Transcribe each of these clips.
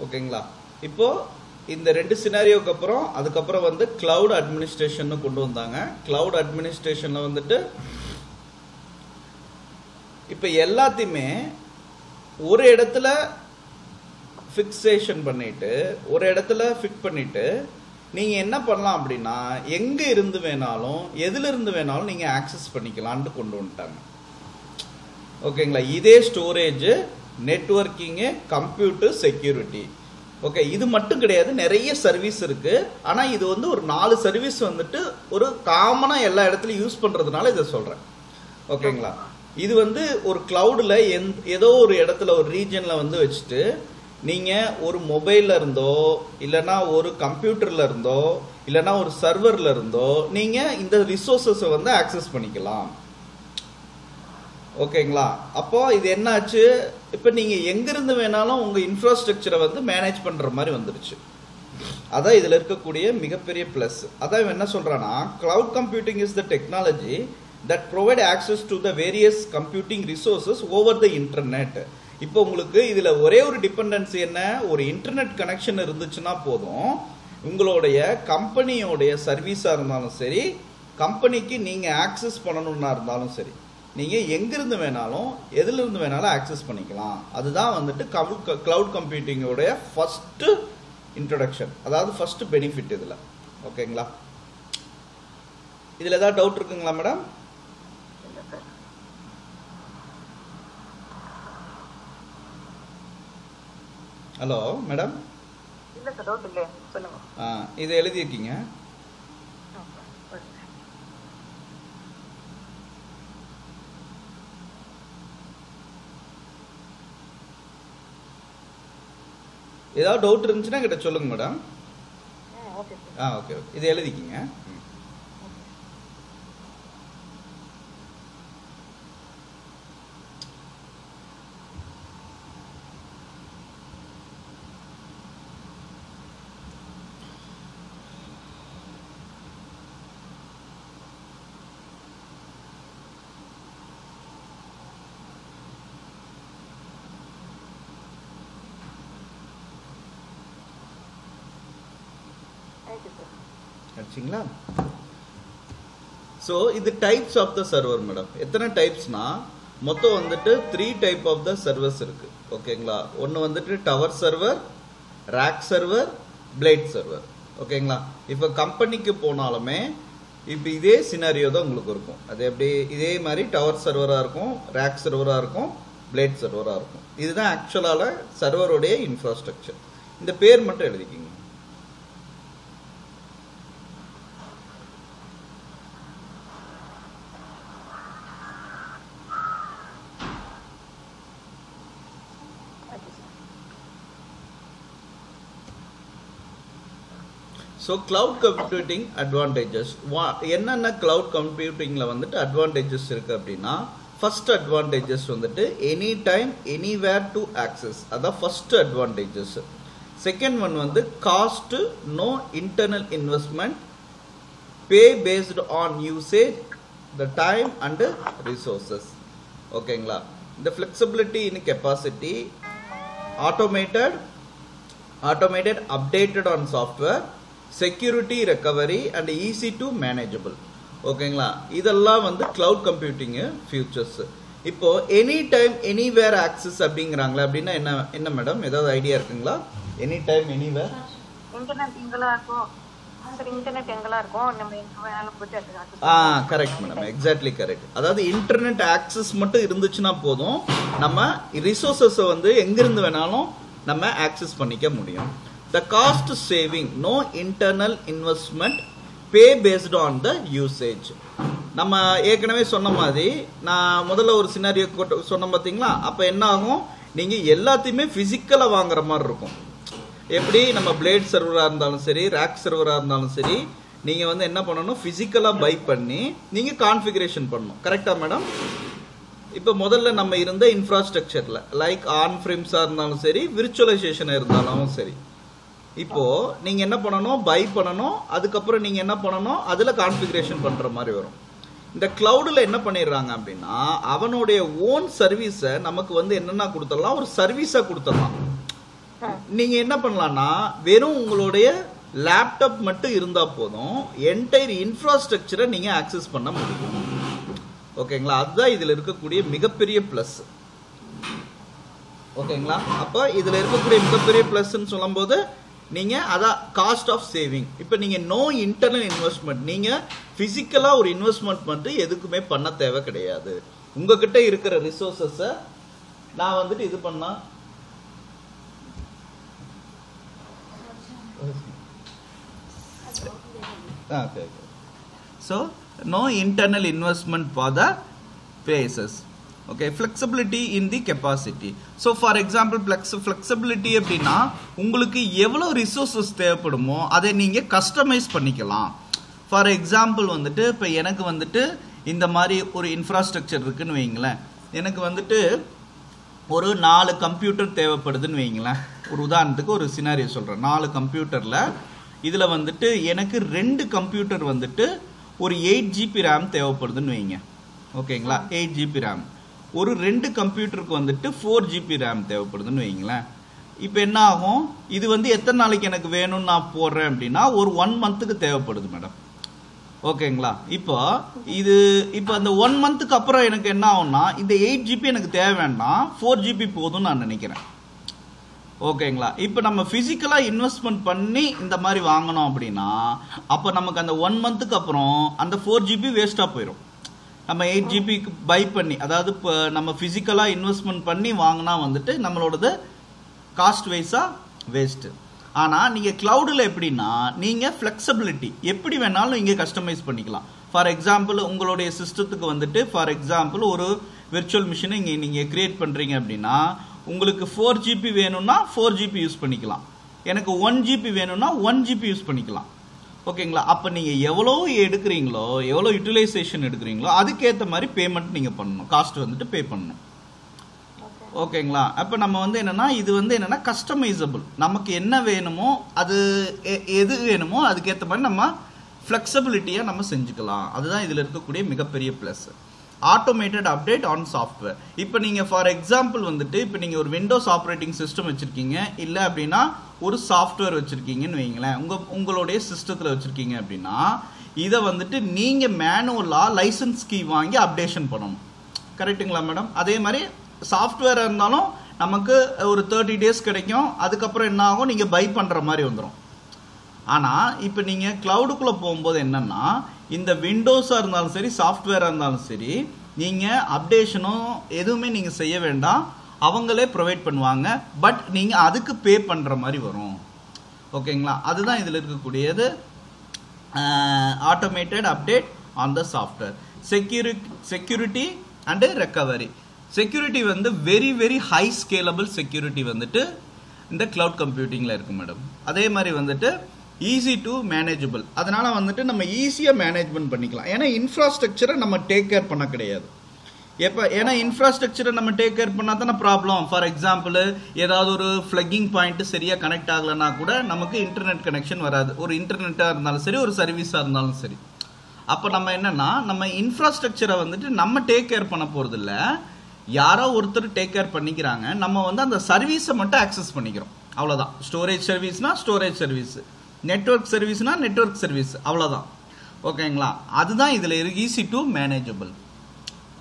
ஓகேங்களா? இப்போ இந்த ரெண்டு சினாரியோக்கு அப்புறம் அதுக்கப்புறம் வந்து கிளவுட் அட்மினிஸ்ட்ரேஷன் கொண்டு வந்தாங்க. கிளவுட் அட்மினிஸ்ட்ரேஷன்ல வந்துட்டு இப்போ எல்லாத்தையுமே ஒரு இடத்துல ஃபிக்ஸேஷன் பண்ணிட்டு ஒரு இடத்துல ஃபிட் பண்ணிட்டு நீங்க என்ன பண்ணலாம் அப்படின்னா எங்க இருந்து வேணாலும் எதுல இருந்து வேணாலும் நீங்க ஆக்சஸ் பண்ணிக்கலாம்னு கொண்டு வந்துட்டாங்க. ஓகேங்களா? இதே storage, networking, computer, security. Okay, இது மட்டும் கிடையாது, நிறைய சர்வீஸ் இருக்கு. ஆனா இது வந்து ஒரு 4 சர்வீஸ் வந்துட்டு ஒரு காமனா எல்லா இடத்துலயும் யூஸ் பண்றதுனால இதை சொல்றேன். ஓகேங்களா? இது வந்து ஒரு கிளவுட்ல ஏதோ ஒரு இடத்துல ஒரு ரீஜன்ல வந்து வச்சுட்டு நீங்க ஒரு மொபைல்ல இருந்தோ இல்லனா ஒரு கம்ப்யூட்டர்ல இருந்தோ இல்லனா ஒரு சர்வர்ல இருந்தோ நீங்க இந்த ரிசோர்சஸ் வந்து ஆக்சஸ் பண்ணிக்கலாம். ஓகேங்களா? அப்போ இது என்னாச்சு, இப்போ நீங்க எங்க இருந்து வேணாலும் உங்க இன்ஃப்ராஸ்ட்ரக்சரை வந்து மேனேஜ் பண்ற மாதிரி வந்துருச்சு. அதான் இதுல இருக்கக்கூடிய மிகப்பெரிய பிளஸ். அதான் என்ன சொல்றானா, cloud computing is the technology that provide access to the various computing resources over the internet. இப்போ உங்களுக்கு இதுல ஒரே ஒரு டிபெண்டன்சி என்ன, ஒரு இன்டர்நெட் கனெக்ஷன் இருந்துச்சுன்னா போதும், உங்களுடைய கம்பெனியோடைய சர்வீஸா இருந்தாலும் சரி, கம்பெனிக்கு நீங்க ஆக்சஸ் பண்ணணும்னா இருந்தாலும் சரி, நீங்க எங்கிருந்து வேணாலும் எதுல இருந்து வேணாலும் ஆக்சஸ் பண்ணிக்கலாம். அதுதான் வந்துட்டு கிளவுட் கம்ப்யூட்டிங்கோடைய ஃபர்ஸ்ட் இன்ட்ரோடக்ஷன், அதாவது ஃபர்ஸ்ட் பெனிஃபிட் இதுல. ஓகேங்களா? இதுல ஏதாவது டவுட் இருக்குங்களா மேடம்? Hello madam. இல்ல சார், டவுட் இல்ல, சொல்லுங்க. இது எழுதி இருக்கீங்க. ஏதாவது டவுட் இருந்துச்சுன்னா கிட்ட சொல்லுங்க மேடம். ஓகே ஓகே, இது எழுதிக்கிங்க. ஸோ இது types of the server madam. எத்தனை டைப்ஸ்னா மொத்தம் வந்துட்டு 3 டைப் ஆஃப் த சர்வர்ஸ் இருக்கு. ஓகேங்களா? ஒன்று வந்துட்டு tower server, rack server, blade server. ஓகேங்களா? இப்போ கம்பெனிக்கு போனாலுமே இப்போ இதே சினாரியோ தான் உங்களுக்கு இருக்கும். அது எப்படி இதே மாதிரி டவர் சர்வராக இருக்கும், ரேக் சர்வராக இருக்கும், பிளேட் சர்வராக இருக்கும். இதுதான் ஆக்சுவலால சர்வருடைய இன்ஃப்ராஸ்ட்ரக்சர். இந்த பேர் மட்டும் எழுதிக்கிங்க. ஸோ கிளவுட் கம்ப்யூட்டிங் அட்வான்டேஜஸ் என்னென்ன கிளவுட் கம்ப்யூட்டிங்கில் வந்துட்டு அட்வான்டேஜஸ் இருக்குது அப்படின்னா, ஃபர்ஸ்ட் அட்வான்டேஜஸ் வந்துட்டு any time anywhere to access, அதான் ஃபர்ஸ்ட் அட்வான்டேஜஸ். செகண்ட் ஒன் வந்து cost, no internal investment, pay based on usage, the time and resources. ஓகேங்களா? இந்த flexibility in capacity, automated, updated on software, security recovery and easy to manageable. ஓகேங்களா? இதெல்லாம் வந்து cloud computing futures. இப்போ any time anywhere access அப்படிங்கிறாங்களா, அப்படின்னா என்ன என்ன மேடம், ஏதாவது ஐடியா இருக்குங்களா? எனி டைம் எனிவேர் இன்டர்நெட் எங்களா இருக்கும், இன்டர்நெட் எங்களா இருக்கும், நம்ம எங்க வேணாலும் போய் access. Correct madam, exactly correct. அதாவது இன்டர்நெட் ஆக்சஸ் மட்டும் இருந்துச்சுன்னா போதும், நம்ம ரிசோர்சஸ் வந்து எங்கிருந்து வேணாலும் நம்ம ஆக்சஸ் பண்ணிக்க முடியும். The cost saving, no internal investment, pay based on the usage. நம்ம ஏற்கனவே சொன்ன மாதிரி நான் முதல்ல ஒரு சினாரியோ சொன்ன பார்த்தீங்களா, அப்போ என்ன ஆகும், நீங்கள் எல்லாத்தையுமே ஃபிசிக்கலாக வாங்குற மாதிரி இருக்கும். எப்படி நம்ம பிளேட் சர்வராக இருந்தாலும் சரி, ரேக் சர்வராக இருந்தாலும் சரி, நீங்கள் வந்து என்ன பண்ணணும், ஃபிசிக்கலாக பை பண்ணி நீங்கள் கான்ஃபிகரேஷன் பண்ணணும். கரெக்டாக மேடம்? இப்போ முதல்ல நம்ம இருந்த இன்ஃப்ராஸ்ட்ரக்சரில் லைக் ஆன் ஃப்ரேம்ஸாக இருந்தாலும் சரி, விர்ச்சுவலைசேஷன் இருந்தாலும் சரி, இப்போ நீங்க என்ன பண்ணணும், பை பண்ணணும், அதுக்கப்புறம் நீங்க என்ன பண்ணணும், அதுல கான்ஃபிகரேஷன் பண்ற மாதிரி வரும். இந்த கிளவுட்ல என்ன பண்ணிடுறாங்க அப்படின்னா, அவனுடைய ஓன் சர்வீஸை நமக்கு வந்து என்னென்ன கொடுத்துடலாம், ஒரு சர்வீஸா கொடுத்துடலாம். நீங்க என்ன பண்ணலாம்னா வெறும் உங்களுடைய லேப்டாப் மட்டும் இருந்தா போதும் என்டையர் இன்ஃப்ராஸ்ட்ரக்சரை நீங்க ஆக்சஸ் பண்ண முடியும். ஓகேங்களா? அதுதான் இதுல இருக்கக்கூடிய மிகப்பெரிய பிளஸ். ஓகேங்களா? அப்ப இதுல இருக்கக்கூடிய மிகப்பெரிய பிளஸ்ன்னு சொல்லும்போது நீங்க அதான் காஸ்ட் ஆஃப் சேவிங். இப்ப நீங்க நோ இன்டர்னல் இன்வெஸ்ட்மெண்ட், நீங்க பிசிக்கலா ஒரு இன்வெஸ்ட்மெண்ட் வந்து எதுக்குமே பண்ண தேவை கிடையாது. உங்ககிட்ட இருக்கிற ரிசோர்சஸ நான் வந்துட்டு இது பண்ணா okay. So no internal investment for the places. Okay, flexibility in the capacity. So for example flexibility அப்படினா உங்களுக்கு எவ்வளவு ரிசோர்சஸ் தேவைப்படுமோ அதை நீங்க கஸ்டமைஸ் பண்ணிக்கலாம். ஃபார் எக்ஸாம்பிள் வந்துட்டு இப்போ எனக்கு வந்துட்டு இந்த மாதிரி ஒரு இன்ஃப்ராஸ்ட்ரக்சர் இருக்குன்னு வைங்களேன், எனக்கு வந்துட்டு ஒரு 4 கம்ப்யூட்டர் தேவைப்படுதுன்னு வைங்களேன். ஒரு உதாரணத்துக்கு ஒரு சினாரியோ சொல்கிறேன். 4 கம்ப்யூட்டரில் இதில் வந்துட்டு எனக்கு 2 கம்ப்யூட்டர் வந்துட்டு ஒரு 8 GB ரேம் தேவைப்படுதுன்னு வைங்க. ஓகேங்களா? 8 GB ரேம். ஒரு 2 கம்ப்யூட்டருக்கு வந்துட்டு 4 GB ரேம் தேவைப்படுதுன்னு வைங்களேன். இப்போ என்ன ஆகும், இது வந்து எத்தனை நாளைக்கு எனக்கு வேணும்னு நான் போடுறேன் அப்படின்னா ஒரு 1 மந்த்துக்கு தேவைப்படுது மேடம். ஓகேங்களா? இப்போ அந்த 1 மந்த்துக்கு அப்புறம் எனக்கு என்ன ஆகும்னா இந்த 8 GB எனக்கு தேவை வேண்டாம், 4 GB போதும்னு நான் நினைக்கிறேன். ஓகேங்களா? இப்போ நம்ம பிசிக்கலா இன்வெஸ்ட்மெண்ட் பண்ணி இந்த மாதிரி வாங்கணும் அப்படின்னா அப்போ நமக்கு அந்த 1 மந்த்துக்கு அப்புறம் அந்த 4 GB வேஸ்டா போயிடும். நம்ம 8 GB பை பண்ணி, அதாவது இப்போ நம்ம பிசிக்கலா இன்வெஸ்ட்மெண்ட் பண்ணி வாங்கினா வந்துட்டு நம்மளோடது காஸ்ட் வைஸா வேஸ்ட். ஆனா நீங்க கிளவுடில் எப்படின்னா நீங்க ஃபிளெக்சிபிலிட்டி எப்படி வேணாலும் இங்கே கஸ்டமைஸ் பண்ணிக்கலாம். ஃபார் எக்ஸாம்பிள் உங்களுடைய சிஸ்டத்துக்கு வந்துட்டு ஃபார் எக்ஸாம்பிள் ஒரு விர்ச்சுவல் மிஷினை இங்கே நீங்க கிரியேட் பண்றீங்க அப்படின்னா உங்களுக்கு 4 GB வேணும்னா 4 GB யூஸ் பண்ணிக்கலாம், எனக்கு 1 GB வேணும்னா 1 GB யூஸ் பண்ணிக்கலாம். ஓகேங்களா? அப்போ நீங்கள் எவ்வளோ எடுக்கிறீங்களோ எவ்வளோ யூட்டிலைசேஷன் எடுக்கிறீங்களோ அதுக்கேற்ற மாதிரி பேமெண்ட் நீங்கள் பண்ணணும், காஸ்ட் வந்துட்டு பே பண்ணணும். ஓகேங்களா? அப்போ நம்ம வந்து என்னன்னா இது வந்து என்னன்னா கஸ்டமைசபிள், நமக்கு என்ன வேணுமோ அது எது வேணுமோ அதுக்கேற்ற மாதிரி நம்ம ஃப்ளெக்சிபிலிட்டியாக நம்ம செஞ்சுக்கலாம். அதுதான் இதில் இருக்கக்கூடிய மிகப்பெரிய plus. Automated update on software. இப்போ நீங்கள் ஃபார் எக்ஸாம்பிள் வந்துட்டு இப்போ நீங்கள் ஒரு விண்டோஸ் ஆப்ரேட்டிங் சிஸ்டம் வச்சுருக்கீங்க, இல்லை அப்படின்னா ஒரு சாஃப்ட்வேர் வச்சுருக்கீங்கன்னு வைங்களேன், உங்களுடைய சிஸ்டத்தில் வச்சுருக்கீங்க அப்படின்னா இதை வந்துட்டு நீங்கள் மேனுவலாக லைசன்ஸ் கீ வாங்கி அப்டேஷன் பண்ணணும். கரெக்டுங்களா மேடம்? அதே மாதிரி சாஃப்ட்வேராக இருந்தாலும் நமக்கு ஒரு 30 days கிடைக்கும், அதுக்கப்புறம் என்ன ஆகும் நீங்கள் பை பண்ணுற மாதிரி வந்துடும். ஆனால் இப்போ நீங்கள் க்ளவுடுக்குள்ளே போகும்போது என்னென்னா இந்த விண்டோஸாக இருந்தாலும் சரி சாஃப்ட்வேராக இருந்தாலும் சரி நீங்கள் அப்டேஷனும் எதுவுமே நீங்கள் செய்ய வேண்டாம், அவங்களே ப்ரொவைட் பண்ணுவாங்க. பட் நீங்கள் அதுக்கு பே பண்ணுற மாதிரி வரும். ஓகேங்களா? அதுதான் இதில் இருக்கக்கூடியது automated update on the software. Security and recovery. Security வந்து வெரி ஹை ஸ்கேலபிள் செக்யூரிட்டி வந்துட்டு இந்த கிளவுட் கம்ப்யூட்டிங்கில் இருக்குது மேடம். அதே மாதிரி வந்துட்டு ஈஸி டு மேனேஜபிள், அதனால வந்துட்டு நம்ம ஈஸியாக மேனேஜ்மெண்ட் பண்ணிக்கலாம். ஏன்னா இன்ஃப்ராஸ்ட்ரக்சரை நம்ம டேக் கேர் பண்ண கிடையாது. ஏன்னா இன்ஃப்ராஸ்ட்ரக்சரை நம்ம டேக் கேர் பண்ணால் தானே ப்ராப்ளம். ஃபார் எக்ஸாம்பிள் ஏதாவது ஒரு ஃப்ளக்கிங் பாயிண்ட் சரியாக கனெக்ட் ஆகலைன்னா கூட நமக்கு இன்டர்நெட் கனெக்ஷன் வராது. ஒரு இன்டர்நெட்டாக இருந்தாலும் சரி ஒரு சர்வீஸாக இருந்தாலும் சரி. அப்போ நம்ம என்னன்னா நம்ம இன்ஃப்ராஸ்ட்ரக்சரை வந்துட்டு நம்ம டேக் கேர் பண்ண போகிறது இல்லை, யாரோ ஒருத்தர் டேக் கேர் பண்ணிக்கிறாங்க, நம்ம வந்து அந்த சர்வீஸை மட்டும் ஆக்சஸ் பண்ணிக்கிறோம், அவ்வளோதான். ஸ்டோரேஜ் சர்வீஸ்னா ஸ்டோரேஜ் சர்வீஸ், நெட்வொர்க் சர்வீஸ்னா நெட்வொர்க் சர்வீஸ், அவ்வளோதான். ஓகேங்களா? அதுதான் இதில் ஈஸி டு மேனேஜபிள்.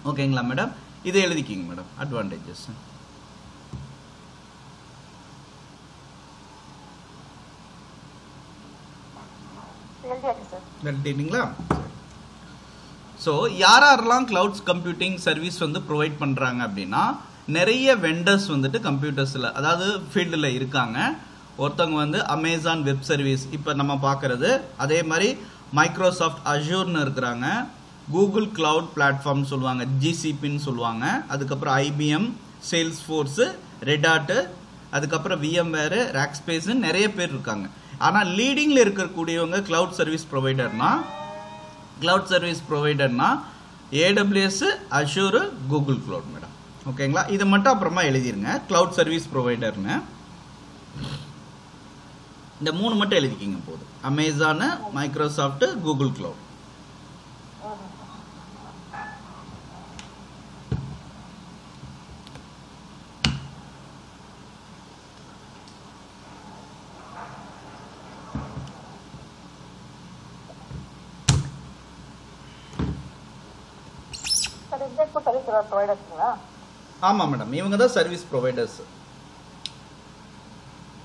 ஓகேங்களா மேடம்? இதை எழுதிக்கிங்க மேடம் அட்வான்டேஜஸ். எழுதிட்டீங்களா? ஸோ யாரெல்லாம் கிளவுட் கம்ப்யூட்டிங் சர்வீஸ் வந்து ப்ரொவைட் பண்ணுறாங்க அப்படின்னா நிறைய வெண்டர்ஸ் வந்துட்டு கம்ப்யூட்டர்ஸில் அதாவது ஃபீல்டில் இருக்காங்க. ஒருத்தவங்க வந்து அமேசான் வெப் சர்வீஸ் இப்போ நம்ம பார்க்குறது, அதே மாதிரி மைக்ரோசாஃப்ட் அஷூர்னு இருக்கிறாங்க, கூகுள் கிளவுட் பிளாட்ஃபார்ம் சொல்லுவாங்க, ஜிசிபின்னு சொல்லுவாங்க, அதுக்கப்புறம் ஐபிஎம், சேல்ஸ் ஃபோர்ஸு, ரெடாட்டு, அதுக்கப்புறம் விஎம்வேரு, ராக்ஸ்பேஸ்ன்னு நிறைய பேர் இருக்காங்க. ஆனால் லீடிங்கில் இருக்கக்கூடியவங்க கிளவுட் சர்வீஸ் ப்ரொவைடர்னா AWS, Azure, Google cloud madam. ஓகேங்களா? இதை மட்டும் அப்புறமா எழுதிருங்க. கிளவுட் சர்வீஸ் ப்ரொவைடர்னு இந்த 3 மட்டும் எழுதிக்கிங்க போதும். Amazon, Microsoft, Google cloud. Red service ப்ரொவைடர்ஸ்ங்களா? ஆமா மேடம், இவங்க தான் சர்வீஸ் ப்ரொவைடர்ஸ்.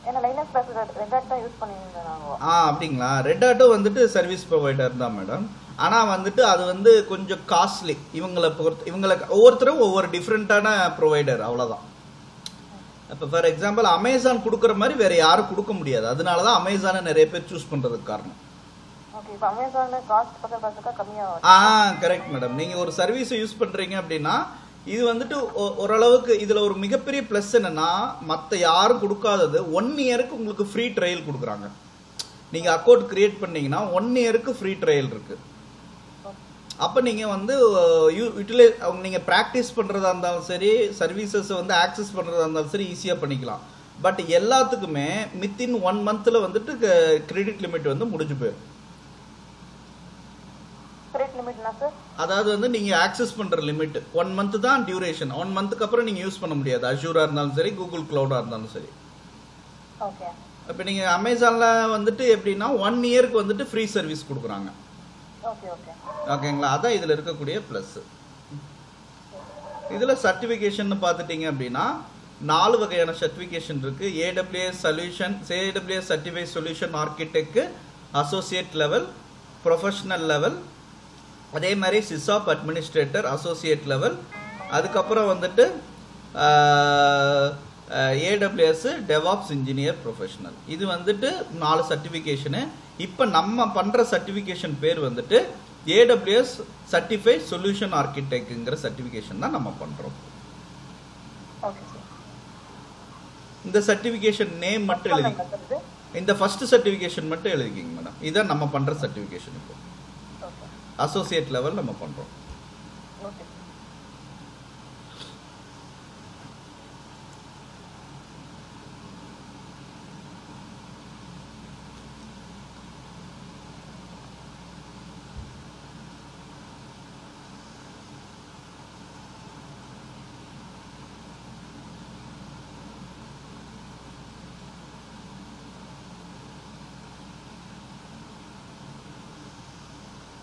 ஏன்னா லைனஸ் பேக்கேஜ் ரெட் ஹாட் தான் யூஸ் பண்ணிருந்தாங்க. அப்படிங்களா? ரெட் ஹாட்டும் வந்துட்டு சர்வீஸ் ப்ரொவைடர் தான் மேடம். ஆனா வந்துட்டு அது வந்து கொஞ்சம் காஸ்ட்லி. இவங்களை பொறுத்து இவங்களுக்கு ஒவ்வொருத்தரும் ஒவ்வொரு டிஃப்ரெண்டான ப்ரொவைடர், அவ்வளவுதான். இப்போ ஃபார் எக்ஸாம்பிள் அமேசான் கொடுக்குற மாதிரி வேற யாரும் கொடுக்க முடியாது. அதனாலதான் அமேசானை நிறைய பேர் சூஸ் பண்றதுக்கு காரணம். Correct madam. நீங்க ஒரு சர்வீஸ் யூஸ் பண்றீங்க அப்படின்னா இது வந்துட்டு ஓரளவுக்கு இதுல ஒரு மிகப்பெரிய பிளஸ் என்னன்னா, மத்த யாரும் கொடுக்காதது 1 இயருக்கு உங்களுக்கு ஃப்ரீ ட்ரையல் கொடுக்குறாங்க. நீங்க அக்கௌண்ட் கிரியேட் பண்ணீங்கன்னா 1 இயருக்கு ஃப்ரீ ட்ரையல் இருக்கு. அப்ப நீங்க வந்து நீங்க பிராக்டிஸ் பண்றதா இருந்தாலும் சரி, சர்வீசஸ் வந்து ஆக்சஸ் பண்றதா இருந்தாலும் சரி ஈஸியா பண்ணிக்கலாம். பட் எல்லாத்துக்குமே வித்தின் 1 மந்த்ல வந்துட்டு கிரெடிட் லிமிட் வந்து முடிஞ்சு போயிடும். அதாவது வந்து நீங்க ஆக்சஸ் பண்ற லிமிட் 1 மந்த் தான் டியூரேஷன். 1 மந்த்க்கு அப்புறம் நீங்க யூஸ் பண்ண முடியாது. அஷூரா இருந்தாலும் சரி, கூகுள் கிளவுடா இருந்தாலும் சரி. ஓகே. இப்போ நீங்க அமேசான்ல வந்துட்டு எப்படின்னா 1 இயருக்கு வந்துட்டு ஃப்ரீ சர்வீஸ் கொடுக்குறாங்க. Okay okay. ஓகேங்களா? அதான் இதுல இருக்கக்கூடிய பிளஸ். இதுல சர்டிபிகேஷன் பார்த்துட்டீங்க அப்படின்னா 4 வகையான சர்டிபிகேஷன் இருக்கு. AWS solution, AWS certified solution architect, associate level, professional level, அதே மாதிரி சிசாப் அட்மினிஸ்ட்ரேட்டர் அசோசியேட் லெவல், அதுக்கப்புறம் வந்துட்டு AWS டெவாப்ஸ் இன்ஜினியர் ப்ரொஃபஷனல். இது வந்துட்டு 4 சர்டிஃபிகேஷனு. இப்போ நம்ம பண்ற சர்டிஃபிகேஷன் பேர் வந்துட்டு AWS சர்டிஃபைட் சொல்யூஷன் ஆர்கிடெக்ட்ங்கிற சர்டிஃபிகேஷன் தான் நம்ம பண்றோம். இந்த சர்டிஃபிகேஷன் நேம் மட்டும் எழுதிங்க. இந்த ஃபர்ஸ்ட் சர்டிஃபிகேஷன் மட்டும் எழுதிக்கிங்க மேடம். இதான் நம்ம பண்ற சர்டிஃபிகேஷன். இப்போ அசோசியேட் லெவல் நம்ம பண்றோம்.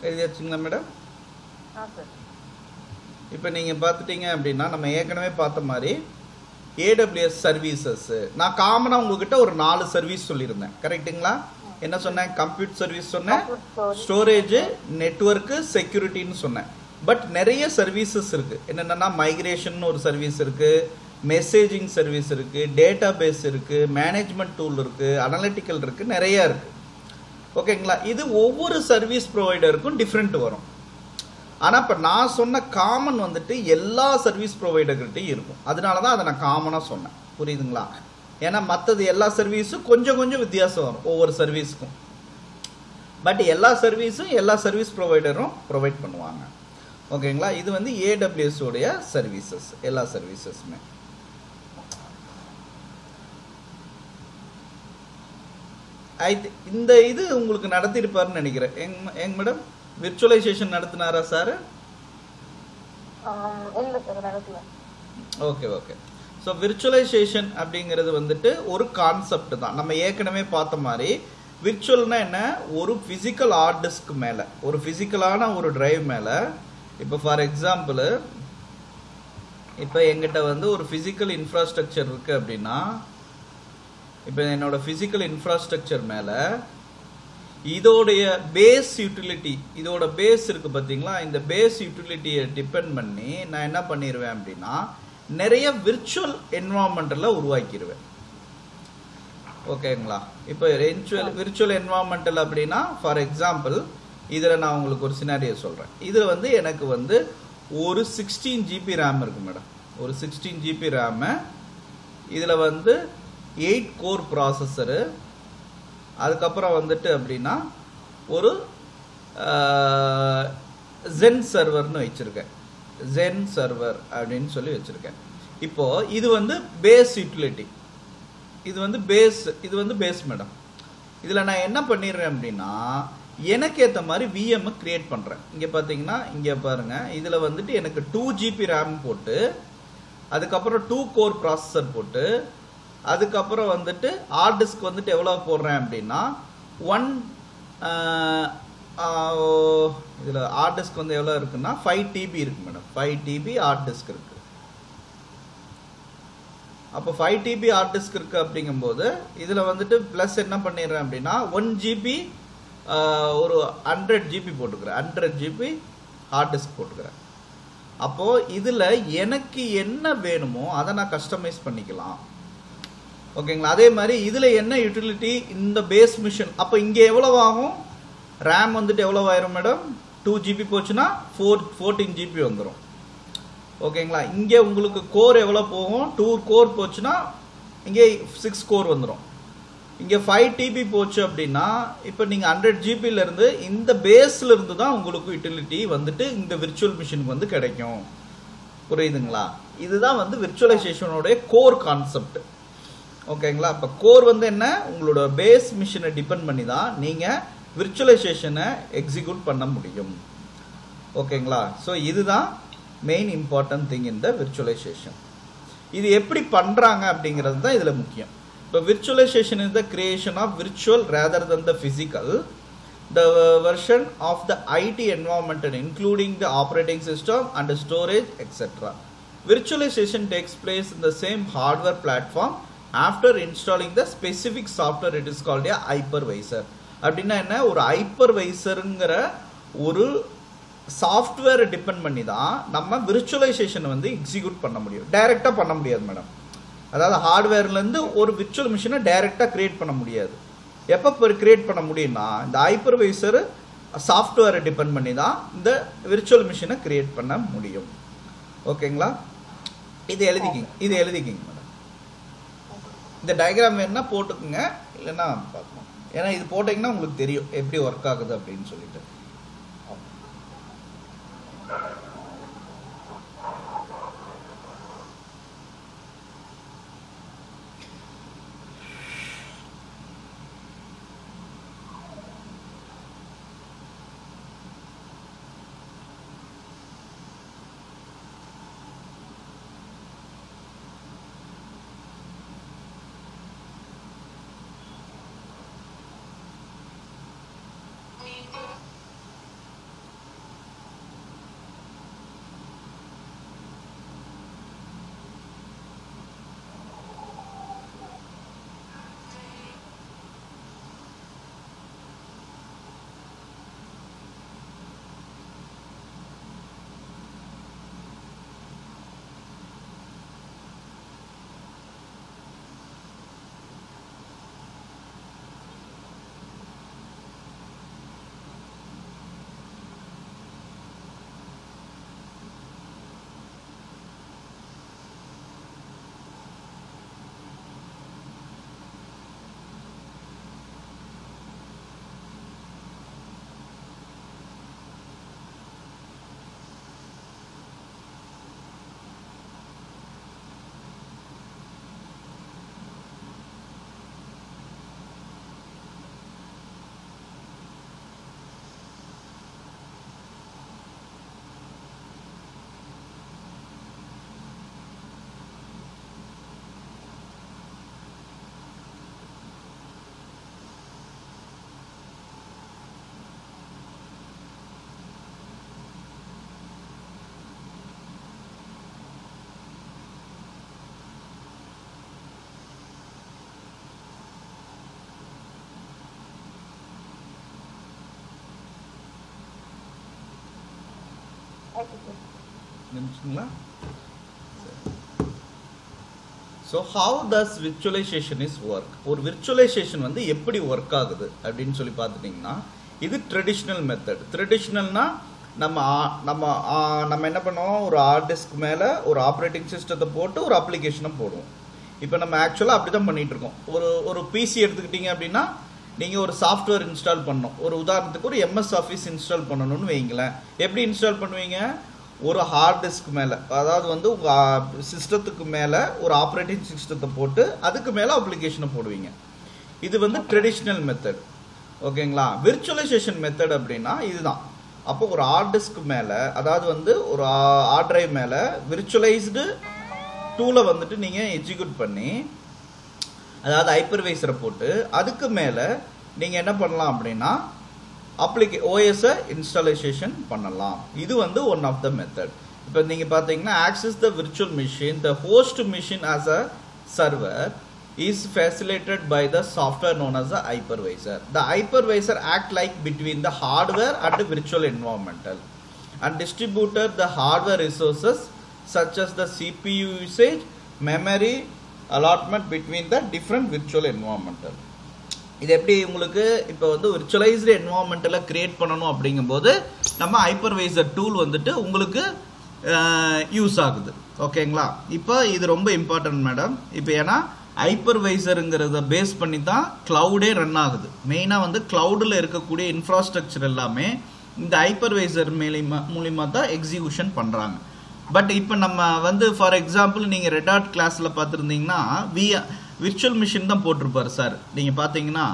எழுதியாச்சுங்களா மேடம்? இப்போ நீங்க பார்த்துட்டீங்க அப்படின்னா நம்ம ஏற்கனவே பார்த்த மாதிரி AWS சர்வீசஸ் நான் காமனா உங்ககிட்ட ஒரு 4 சர்வீஸ் சொல்லியிருந்தேன். கரெக்ட்டுங்களா? என்ன சொன்னேன்? கம்ப்யூட் சர்வீஸ் சொன்னேன், ஸ்டோரேஜ், நெட்வொர்க், செக்யூரிட்டின்னு சொன்னேன். பட் நிறைய சர்வீசஸ் இருக்கு. என்னென்னா மைக்ரேஷன் ஒரு சர்வீஸ் இருக்கு, மெசேஜிங் சர்வீஸ் இருக்கு, டேட்டா பேஸ் இருக்கு, மேனேஜ்மெண்ட் டூல் இருக்கு, அனலிட்டிக்கல் இருக்கு, நிறைய இருக்கு. ஓகேங்களா? இது ஒவ்வொரு சர்வீஸ் ப்ரொவைடருக்கும் டிஃப்ரெண்ட் வரும். ஆனா இப்ப நான் சொன்ன காமன் வந்துட்டு எல்லா சர்வீஸ் ப்ரொவைடர்கிட்டையும் இருக்கும். அதனாலதான் அதை நான் காமனா சொன்னேன். புரியுதுங்களா? ஏன்னா மற்றது எல்லா சர்வீஸும் கொஞ்சம் கொஞ்சம் வித்தியாசம் வரும் ஒவ்வொரு சர்வீஸ்க்கும். பட் எல்லா சர்வீஸும் எல்லா சர்வீஸ் ப்ரொவைடரும் ப்ரொவைட் பண்ணுவாங்க. ஓகேங்களா? இது வந்து AWS உடைய சர்வீசஸ், எல்லா சர்வீசஸுமே. இந்த இது உங்களுக்கு நடத்திருப்பாருன்னு நினைக்கிறேன். எங்க மேடம் விர்ச்சுவலைசேஷன் நடத்தினாரா sir? Okay okay. So virtualization அப்படிங்கிறது வந்துட்டு ஒரு கான்செப்ட் தான். நம்ம ஏற்கனவே பார்த்த மாதிரி விர்ச்சுவல்னா என்ன? ஒரு பிசிக்கல் ஹார்ட் டிஸ்க் மேல, ஒரு பிசிக்கலான ஒரு டிரைவ் மேல. இப்போ ஃபார் எக்ஸாம்பிள் இப்போ எங்கிட்ட வந்து ஒரு பிசிக்கல் இன்ஃப்ராஸ்ட்ரக்சர் இருக்கு அப்படின்னா, இப்போ என்னோட பிசிக்கல் இன்ஃப்ராஸ்ட்ரக்சர் மேல இதோடைய பேஸ் யூட்டிலிட்டி, இதோட பேஸ் இருக்கு பாத்தீங்களா? இந்த பேஸ் யூட்டிலிட்டியை டிபெண்ட் பண்ணி நான் என்ன பண்ணிடுவேன் அப்படின்னா நிறைய விர்ச்சுவல் என்வரான்மெண்ட்ல உருவாக்கிடுவேன். ஓகேங்களா? இப்போ விர்ச்சுவல் என்வரான்மெண்டல் அப்படின்னா ஃபார் எக்ஸாம்பிள் இதுல நான் உங்களுக்கு ஒரு சினாரியோ சொல்றேன். இதுல வந்து எனக்கு வந்து ஒரு 16 GB ரேம் இருக்கு மேடம். ஒரு 16 GB ரேம், இதுல வந்து 8 கோர் ப்ராசஸரு, அதுக்கப்புறம் வந்துட்டு அப்படின்னா ஒரு ஜென் சர்வர்னு வச்சிருக்கேன். ஜென் சர்வர் அப்படின்னு சொல்லி வச்சிருக்கேன். இப்போ இது வந்து பேஸ் யூட்டிலிட்டி, இது வந்து பேஸ் மேடம். இதுல நான் என்ன பண்ணிடுறேன் அப்படின்னா எனக்கு ஏற்ற மாதிரி VM கிரியேட் பண்றேன். இங்க பாத்தீங்கன்னா இங்க பாருங்க, இதுல வந்துட்டு எனக்கு 2 GB ரேம் போட்டு, அதுக்கப்புறம் 2 கோர் ப்ராசஸர் போட்டு, அதுக்கப்புறம் வந்துட்டு ஹார்ட் டிஸ்க் வந்துட்டு எவ்வளவு போடுறேன் அப்படின்னா இதில் ஹார்ட் டிஸ்க் வந்து எவ்வளோ இருக்குன்னா 5 TB இருக்கு மேடம். 5 TB ஹார்ட் டிஸ்க் இருக்கு. அப்போ 5 TB ஹார்ட் டிஸ்க் இருக்கு அப்படிங்கும்போது இதில் வந்துட்டு ப்ளஸ் என்ன பண்ணிடுறேன் அப்படின்னா 1 GB ஒரு 100 GB போட்டுக்கிறேன். 100 GB ஹார்ட் டிஸ்க் போட்டுக்கிறேன். அப்போ இதில் எனக்கு என்ன வேணுமோ அதை நான் கஸ்டமைஸ் பண்ணிக்கலாம். ஓகேங்களா? அதே மாதிரி இதில் என்ன யூட்டிலிட்டி இந்த பேஸ் மிஷின், அப்போ இங்கே எவ்வளவு ஆகும்? ரேம் வந்துட்டு எவ்வளோ ஆயிரும் மேடம்? 2 GB போச்சுன்னா 14 GB வந்துடும். ஓகேங்களா? இங்கே உங்களுக்கு கோர் எவ்வளோ போகும்? 2 கோர் போச்சுன்னா இங்கே 6 கோர் வந்துடும். இங்கே 5 TB போச்சு அப்படின்னா இப்போ நீங்கள் 100 GBலேருந்து இந்த பேஸில் இருந்து தான் உங்களுக்கு யூட்டிலிட்டி வந்துட்டு இந்த விர்ச்சுவல் மிஷினுக்கு வந்து கிடைக்கும். புரியுதுங்களா? இதுதான் வந்து விர்ச்சுவலைசேஷனோடைய கோர் கான்செப்ட். ஓகேங்களா? இப்போ கோர் வந்து என்ன? உங்களோட பேஸ் மிஷினை டிபெண்ட் பண்ணி தான் நீங்கள் விர்ச்சுவலைசேஷனை எக்ஸிக்யூட் பண்ண முடியும். ஓகேங்களா? ஸோ இதுதான் மெயின் இம்பார்ட்டன்ட் திங் இந்த விர்ச்சுவலைசேஷன். இது எப்படி பண்ணுறாங்க அப்படிங்கிறது தான் இதில் முக்கியம். இப்போ virtualisation is the creation of virtual rather than the physical the version of the IT environment including the operating system and storage etc. Virtualization takes place in the same hardware platform after installing the specific software. It is called a hypervisor. அப்படின்னா என்ன? ஒரு ஹைப்பர்வைசருங்கிற ஒரு சாஃப்ட்வேரை depend பண்ணி தான் நம்ம virtualisation வந்து execute பண்ண முடியும். டைரெக்டாக பண்ண முடியாது மேடம். அதாவது ஹார்ட்வேர்லேருந்து ஒரு விர்ச்சுவல் மிஷினை டைரெக்டாக கிரியேட் பண்ண முடியாது. எப்போ கிரியேட் பண்ண முடியும்னா இந்த ஹைப்பர்வைசர் சாஃப்ட்வேரை டிபெண்ட் பண்ணி தான் இந்த விர்ச்சுவல் மிஷினை கிரியேட் பண்ண முடியும். ஓகேங்களா? இது எழுதிக்கிங்க மேடம். இந்த டயக்ராம் வேணுன்னா போட்டுக்குங்க, இல்லைன்னா பார்க்கணும். ஏன்னா இது போட்டிங்கன்னா உங்களுக்கு தெரியும் எப்படி ஒர்க் ஆகுது அப்படின்னு சொல்லிட்டு. So how does virtualization is work? ஒரு virtualization வந்து எப்படி ஒர்க் ஆகுது அப்படின்னு சொல்லி பார்த்துட்டீங்கன்னா இது ட்ரெடிஷ்னல் மெத்தட். ட்ரெடிஷ்னல்னா நம்ம என்ன பண்ணுவோம்? ஒரு ஹார்ட் டிஸ்க் மேலே ஒரு ஆப்ரேட்டிங் சிஸ்டத்தை போட்டு ஒரு அப்ளிகேஷனை போடுவோம். இப்போ நம்ம ஆக்சுவலாக அப்படி தான் பண்ணிட்டு இருக்கோம். ஒரு பிசி எடுத்துக்கிட்டீங்க அப்படின்னா நீங்கள் ஒரு சாஃப்ட்வேர் இன்ஸ்டால் பண்ணணும். ஒரு உதாரணத்துக்கு ஒரு எம்எஸ் ஆஃபீஸ் இன்ஸ்டால் பண்ணணும்னு வைங்களேன். எப்படி இன்ஸ்டால் பண்ணுவீங்க? ஒரு ஹார்ட் டிஸ்க் மேலே, அதாவது வந்து உங்கள் சிஸ்டத்துக்கு மேலே ஒரு ஆப்ரேட்டிங் சிஸ்டத்தை போட்டு அதுக்கு மேலே அப்ளிகேஷனை போடுவீங்க. இது வந்து ட்ரெடிஷ்னல் மெத்தட். ஓகேங்களா? விர்ச்சுவலைசேஷன் மெத்தட் அப்படின்னா இதுதான். அப்போ ஒரு ஹார்ட் டிஸ்க் மேலே, அதாவது வந்து ஒரு ஹார்ட் டிரைவ் மேலே விர்ச்சுவலைஸ்டு டூலை வந்துட்டு நீங்கள் எக்ஸிக்யூட் பண்ணி, அதாவது ஹைப்பர்வைசரை போட்டு அதுக்கு மேலே நீங்கள் என்ன பண்ணலாம் அப்படின்னா OS இன்ஸ்டாலேஷன் பண்ணலாம். இது வந்து ஒன் ஆஃப் த மெத்தட். இப்போ நீங்க பாத்தீங்கன்னா access the virtual machine, the host machine as a server is facilitated by the software known as the hypervisor. The hypervisor act like between the hardware and the virtual environmental and distributed the hardware resources such as the CPU usage, memory allotment between the different virtual environmental. இது எப்படி உங்களுக்கு இப்போ வந்து virtualized environmental create பண்ணனும் அப்படிங்கும்போது நம்ம hypervisor tool வந்துட்டு உங்களுக்கு யூஸ் ஆகுது. ஓகேங்களா? இப்போ இது ரொம்ப இம்பார்ட்டன்ட் மேடம். இப்போ ஏன்னா ஹைப்பர்வைசர்ங்கிறத பேஸ் பண்ணி தான் கிளவுடே ரன் ஆகுது. மெயினாக வந்து கிளவுடில் இருக்கக்கூடிய இன்ஃப்ராஸ்ட்ரக்சர் எல்லாமே இந்த ஹைப்பர்வைசர் மூலிமா தான் எக்ஸிக்யூஷன் பண்ணுறாங்க. பட் இப்போ நம்ம வந்து ஃபார் எக்ஸாம்பிள் நீங்கள் ரெட் ஹாட் கிளாஸில் பார்த்துருந்தீங்கன்னா விர்ச்சுவல் மிஷின் தான் போட்டிருப்பார் சார். நீங்கள் பார்த்தீங்கன்னா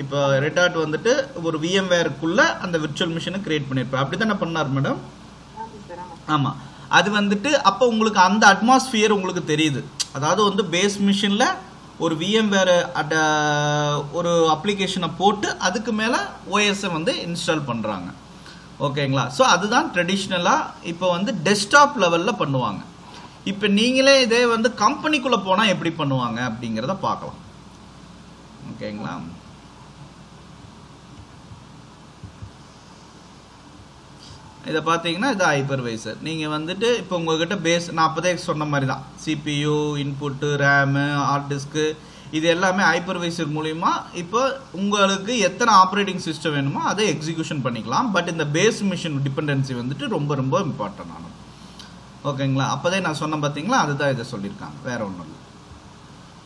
இப்போ ரெட் ஹாட் வந்துட்டு ஒரு VMwareக்குள்ளே அந்த விர்ச்சுவல் மிஷினை கிரியேட் பண்ணியிருப்பார். அப்படி தானே பண்ணார் மேடம்? ஆமாம். அது வந்துட்டு அப்போ உங்களுக்கு அந்த அட்மாஸ்பியர் உங்களுக்கு தெரியுது. அதாவது வந்து பேஸ் மிஷினில் ஒரு VMware ஒரு அப்ளிகேஷனை போட்டு அதுக்கு மேலே OS வந்து இன்ஸ்டால் பண்ணுறாங்க. ஓகேங்களா? ஸோ அதுதான் ட்ரெடிஷ்னலாக இப்போ வந்து டெஸ்க்டாப் லெவலில் பண்ணுவாங்க. இப்போ நீங்களே இதே வந்து கம்பெனிக்குள்ளே போனால் எப்படி பண்ணுவாங்க அப்படிங்கிறத பார்க்கலாம். ஓகேங்களா? இதை பார்த்தீங்கன்னா இது ஹைப்பர்வைசர். நீங்கள் வந்துட்டு இப்போ உங்கள்கிட்ட பேஸ் நான் அப்போதே சொன்ன மாதிரி தான் CPU, input, RAM, hard disk இது எல்லாமே ஹைப்பர்வைசர் மூலிமா இப்போ உங்களுக்கு எத்தனை ஆப்ரேட்டிங் சிஸ்டம் வேணுமோ அதை எக்ஸிக்யூஷன் பண்ணிக்கலாம். பட் இந்த பேஸ் மிஷின் டிபெண்டன்சி வந்துட்டு ரொம்ப ரொம்ப இம்பார்ட்டன்ட் ஆனது. ஓகேங்களா? அப்போதே நான் சொன்னேன் பார்த்தீங்களா, அதுதான் இதை சொல்லியிருக்காங்க, வேற ஒன்றும் இல்லை.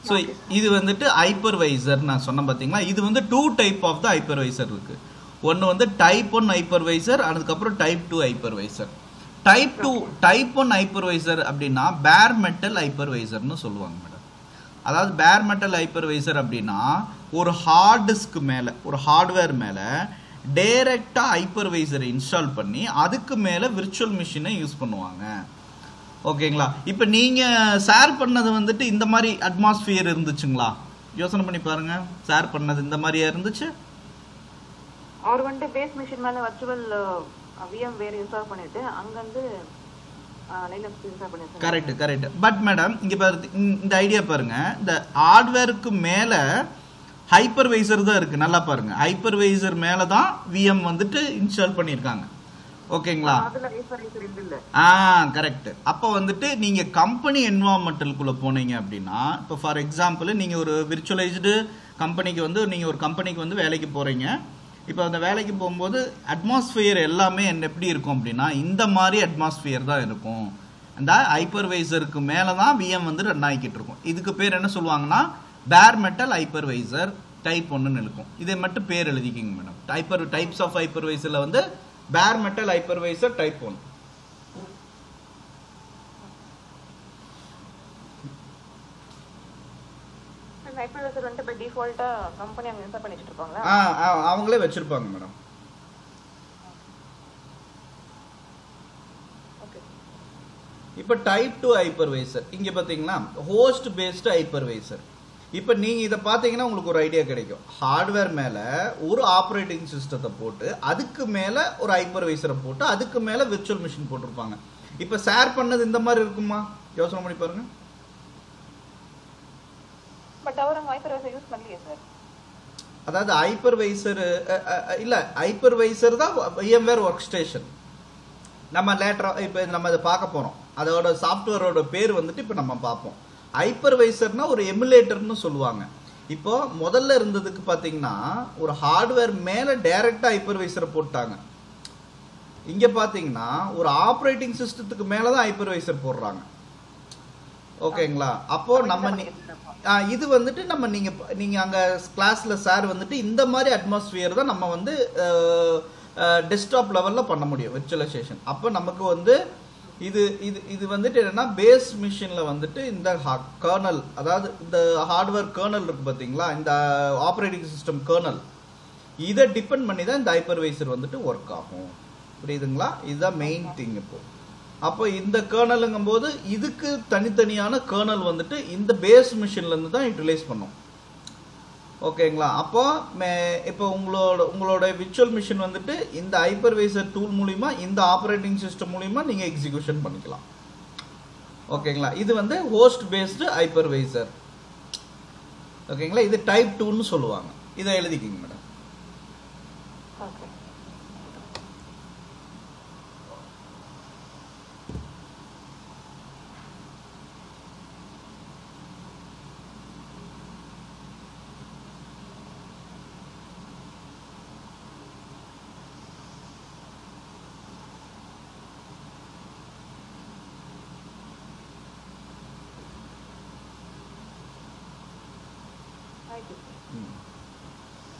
ஸோ இது வந்துட்டு ஹைப்பர்வைசர் நான் சொன்னேன் பார்த்தீங்களா. இது வந்து 2 டைப் ஆஃப் த ஹைப்பர்வைசர் இருக்குது. ஒன்று வந்து டைப் 1 ஹைப்பர்வைசர், அதுக்கப்புறம் டைப் 2 ஹைப்பர்வைசர். டைப் 1 ஹைப்பர்வைசர் அப்படின்னா பேர் மெட்டல் ஹைப்பர்வைசர்னு சொல்லுவாங்க மேடம். அதாவது பேர் மெட்டல் ஹைப்பர்வைசர் அப்படின்னா ஒரு ஹார்ட் டிஸ்க் மேலே ஒரு ஹார்ட்வேர் மேலே டைரெக்டாக ஹைப்பர்வைசரை இன்ஸ்டால் பண்ணி அதுக்கு மேலே விர்ச்சுவல் மிஷினை யூஸ் பண்ணுவாங்க. ஓகேங்களா? இப்போ நீங்கள் ஷேர் பண்ணது வந்துட்டு இந்த மாதிரி அட்மாஸ்பியர் இருந்துச்சுங்களா? யோசனை பண்ணி பாருங்க. ஷேர் பண்ணது இந்த மாதிரியா இருந்துச்சு? அவர் வந்து பேஸ் மிஷின் மேல வர்ச்சுவல் VMware இன்ஸ்டால் பண்ணிட்டு அங்க வந்து லினக்ஸ் இன்ஸ்டால் பண்ணிருக்காங்க. கரெக்ட். பட் மேடம் இங்க பாருங்க, இந்த ஐடியா பாருங்க. இந்த ஹார்ட்வேருக்கு மேல ஹைப்பர்வைசர் தான் இருக்கு. நல்லா பாருங்க, ஹைப்பர்வைசர் மேல தான் VM வந்துட்டு இன்ஸ்டால் பண்ணிருக்காங்க. ஓகேங்களா? அதுல ஹைப்பர்வைசர் இல்ல. கரெக்ட். அப்போ வந்துட்டு நீங்க கம்பெனி என்வாயர்மெண்டலுக்குள்ள போனீங்க அப்படின்னா, இப்போ ஃபார் எக்ஸாம்பிள் நீங்க ஒரு விர்ச்சுவலைஸ்டு கம்பெனிக்கு வந்து நீங்க ஒரு கம்பெனிக்கு வந்து வேலைக்கு போறீங்க. இப்போ அந்த வேலைக்கு போகும்போது அட்மாஸ்பியர் எல்லாமே எப்படி இருக்கும் அப்படின்னா இந்த மாதிரி அட்மாஸ்பியர் தான் இருக்கும். அந்த ஹைப்பர்வைசருக்கு மேலே தான் VM வந்து ரன் ஆகிக்கிட்டு இருக்கும். இதுக்கு பேர் என்ன சொல்லுவாங்கன்னா பேர் மெட்டல் ஹைப்பர்வைசர் டைப் 1ன்னு இருக்கும். இதை மட்டும் பேர் எழுதிக்கிங்க மேடம். டைப்ஸ் ஆஃப் ஹைப்பர்வைசரில் வந்து பேர் மெட்டல் ஹைப்பர்வைசர் டைப் 1. ஹைப்பர்வைசர் வந்து பை டிஃபால்ட்டா கம்பெனி அங்க இன்ஸ்டால் பண்ணி வச்சிருப்பாங்களா? அவங்களே வச்சிருப்பாங்க மேடம். ஓகே. இப்போ டைப் 2 ஹைப்பர்வைசர் இங்க பாத்தீங்கன்னா ஹோஸ்ட் பேஸ்ட் ஹைப்பர்வைசர். இப்போ நீங்க இத பாத்தீங்கன்னா உங்களுக்கு ஒரு ஐடியா கிடைக்கும். ஹார்ட்வேர் மேல ஒரு ஆபரேட்டிங் சிஸ்டத்தை போட்டு அதுக்கு மேல ஒரு ஹைப்பர்வைசரை போட்டு அதுக்கு மேல விர்ச்சுவல் மிஷின் போட்டிருப்பாங்க. இப்போ ஷேர் பண்ணது இந்த மாதிரி இருக்குமா? யோசனை பண்ணி பாருங்க. பட் அவர் ஹைப்பர்வைசர் யூஸ் பண்ணலையே சார். அதாவது ஹைப்பர்வைசர் இல்ல, ஹைப்பர்வைசர் தான் VMware ஒர்க் ஸ்டேஷன். நம்ம லேட்டரா இப்போ நம்ம அதை பார்க்க போறோம். அதோட சாஃப்ட்வேரோட பேர் வந்துட்டு இப்போ நம்ம பார்ப்போம். ஹைப்பர்வைசர்னா ஒரு எமுலேட்டர்னு சொல்லுவாங்க. இப்போ முதல்ல இருந்ததுக்கு பாத்தீங்கன்னா ஒரு ஹார்ட்வேர் மேல டைரக்டா ஹைப்பர்வைசரை போட்டாங்க. இங்க பாத்தீங்கன்னா ஒரு ஆபரேட்டிங் சிஸ்டத்துக்கு மேலதான் ஹைப்பர்வைசர் போடுறாங்க. ஓகேங்களா? அப்போ நம்ம இது வந்துட்டு நம்ம நீங்க அங்க கிளாஸ்ல சார் வந்துட்டு இந்த மாதிரி அட்மாஸ்பியர் தான் நம்ம வந்து டெஸ்க்டாப் லெவல்ல பண்ண முடியும் விர்ச்சுவலைசேஷன். அப்போ நமக்கு வந்து இது இது இது வந்துட்டு என்னன்னா பேஸ் மிஷின்ல வந்துட்டு இந்த கர்னல், அதாவது இந்த ஹார்ட்வேர் கர்னல் இருக்கு பாத்தீங்களா, இந்த ஆபரேட்டிங் சிஸ்டம் கர்னல், இதை டிபெண்ட் பண்ணி தான் இந்த ஹைப்பர்வைசர் வந்துட்டு ஒர்க் ஆகும். புரியுதுங்களா? இதுதான் மெயின் திங். இப்போ அப்போ இந்த கர்னலுங்கும் போது இதுக்கு தனித்தனியான கர்னல் வந்துட்டு இந்த பேஸ் மிஷின்ல இருந்து தான் யூட்டிலைஸ் பண்ணும். ஓகேங்களா. அப்போ இப்போ உங்களோட விர்ச்சுவல் மிஷின் வந்துட்டு இந்த ஹைப்பர்வைசர் டூல் மூலிமா இந்த ஆப்ரேட்டிங் சிஸ்டம் மூலிமா நீங்க எக்ஸிகியூஷன் பண்ணிக்கலாம். ஓகேங்களா. இது வந்து ஹோஸ்ட் பேஸ்டு ஹைப்பர்வைசர். ஓகேங்களா. இது டைப் 2ன்னு சொல்லுவாங்க. இதை எழுதிக்கிங்க மேடம். ஓகே.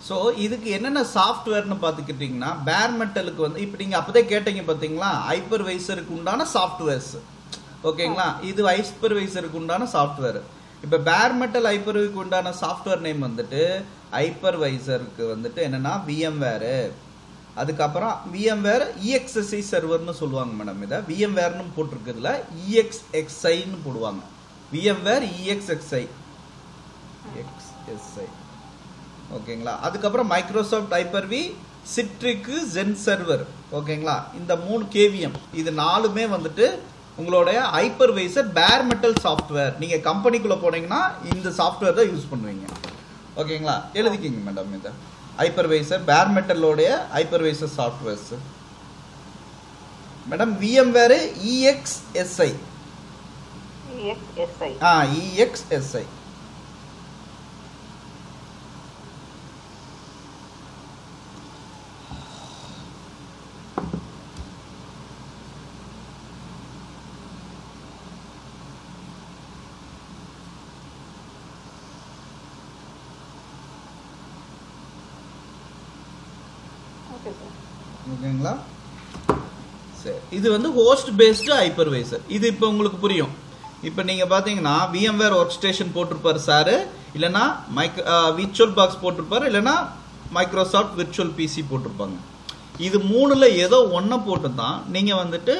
ஸோ இதுக்கு என்னென்ன சாஃப்ட்வேர்னு பார்த்துக்கிட்டிங்கன்னா பேர் மெட்டலுக்கு வந்து இப்போ நீங்கள் அப்போதே கேட்டீங்க பார்த்தீங்களா, ஹைப்பர்வைசருக்கு உண்டான சாஃப்ட்வேர்ஸ். ஓகேங்களா. இது ஹைப்பர்வைசருக்கு உண்டான சாஃப்ட்வேர். இப்போ பேர் மெட்டல் ஹைப்பர்வைக்கு உண்டான சாஃப்ட்வேர் நேம் வந்துட்டு ஹைப்பர்வைசருக்கு வந்துட்டு என்னன்னா விஎம்வேரு. அதுக்கப்புறம் விஎம்வேர் இஎக்ஸ்எஸ்ஐ சர்வர்னு சொல்லுவாங்க மேடம். இதை விஎம்வேர்னு போட்டிருக்கிறதுல இஎக்ஸ்எக்ஸ்ஐன்னு போடுவாங்க. VMware ESXi XSI. ஓகேங்களா. அதுக்கப்புறம் Microsoft Hyper V, Citrix, Xen server. ஓகேங்களா. இந்த 3 கேவிஎம் இது 4மே வந்துட்டு உங்களுடைய ஹைப்பர்வைசர் பேர் மெட்டல் சாஃப்ட்வேர். நீங்க கம்பெனிக்குள்ள போனீங்கன்னா இந்த சாஃப்ட்வேர் தான் யூஸ் பண்ணுவீங்க. ஓகேங்களா. எழுதிக்கிங்க மேடம். இதை ஹைப்பர்வைசர் பேர் மெட்டலோடைய ஹைப்பர்வைசர் சாஃப்ட்வேர்ஸ் மேடம். விஎம்வேர் இஎக்ஸ்எஸ்ஐ. இஎக்ஸ்எஸ்ஐ. ஓகேங்களா. சரி. இது வந்து ஹோஸ்ட் பேஸ்டு ஹைப்பர்வைசர். இது இப்போ உங்களுக்கு புரியும். இப்போ நீங்க பாத்தீங்கன்னா விஎம்வேர் ஒர்க் ஸ்டேஷன் போட்டிருப்பாரு சார், இல்லைன்னா விர்ச்சுவல் பாக்ஸ் போட்டிருப்பாரு, இல்லைன்னா மைக்ரோசாஃப்ட் விர்ச்சுவல் பிசி போட்டிருப்பாங்க. இது 3ல ஏதோ ஒன்றை போட்டு தான் நீங்க வந்துட்டு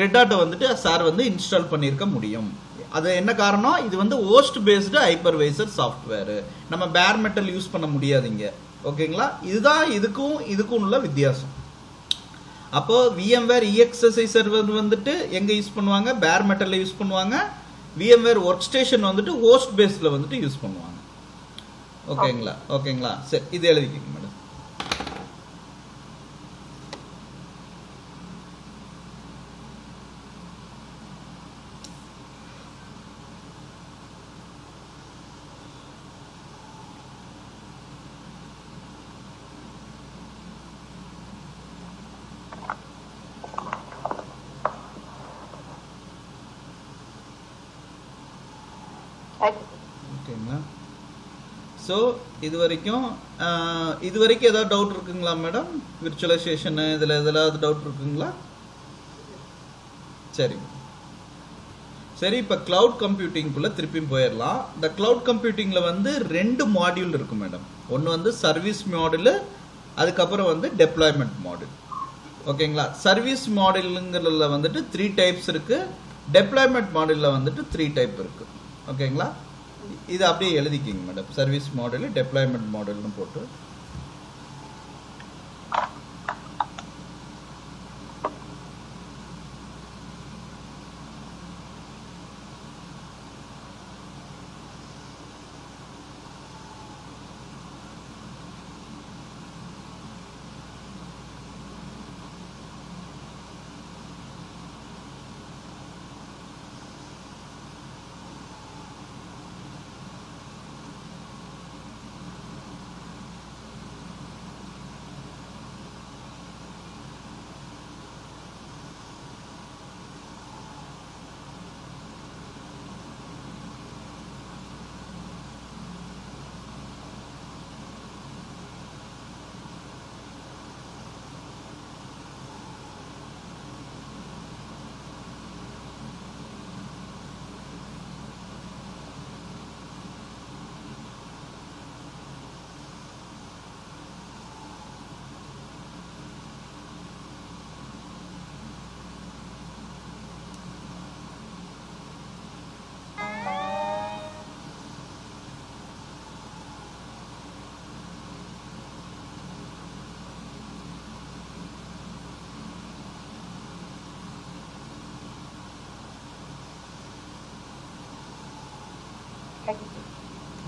ரெட் ஹாட்டை வந்துட்டு சார் வந்து இன்ஸ்டால் பண்ணியிருக்க முடியும். அது என்ன காரணம், இது வந்து ஹோஸ்ட் பேஸ்டு ஹைப்பர்வைசர் சாஃப்ட்வேர். நம்ம பேர் மெட்டல் யூஸ் பண்ண முடியாதுங்க. ஓகேங்களா. இதுதான் இதுக்கும் உள்ள வித்தியாசம். அப்போ விஎம்வேர் இஎக்ஸ்எஸ்ஐ சர்வர் வந்துட்டு எங்க யூஸ் பண்ணுவாங்க, பேர் மெட்டல்ல யூஸ் பண்ணுவாங்க. விஎம்வேர் ஒர்க் ஸ்டேஷன் வந்துட்டு ஹோஸ்ட் பேஸ்ல வந்துட்டு யூஸ் பண்ணுவாங்க. ஓகேங்களா. ஓகேங்களா. சரி. இது எழுதிக்கிங்க மேடம். ஓகேங்களா. ஸோ இது வரைக்கும் ஏதாவது டவுட் இருக்குங்களா மேடம்? விர்ச்சுவலைசேஷன் இதில் ஏதாவது டவுட் இருக்குங்களா? சரி சரி. இப்போ கிளவுட் கம்ப்யூட்டிங்குள்ள திருப்பியும் போயிடலாம். இந்த கிளவுட் கம்ப்யூட்டிங்கில் வந்து 2 மாடியூல் இருக்கு மேடம். ஒன்று வந்து சர்வீஸ் மாடியூல், அதுக்கப்புறம் வந்து டெப்ளாய்மெண்ட் மாடியூல். ஓகேங்களா. சர்வீஸ் மாடியூலுங்கிறதுல வந்துட்டு 3 டைப்ஸ் இருக்கு. டெப்ளாய்மெண்ட் மாடியூலில் வந்துட்டு 3 டைப் இருக்கு. ஓகேங்களா. இது அப்படியே எழுதிக்கிங்க மேடம். சர்வீஸ் மாடல், டெப்ளாய்மெண்ட் மாடல்னு போட்டு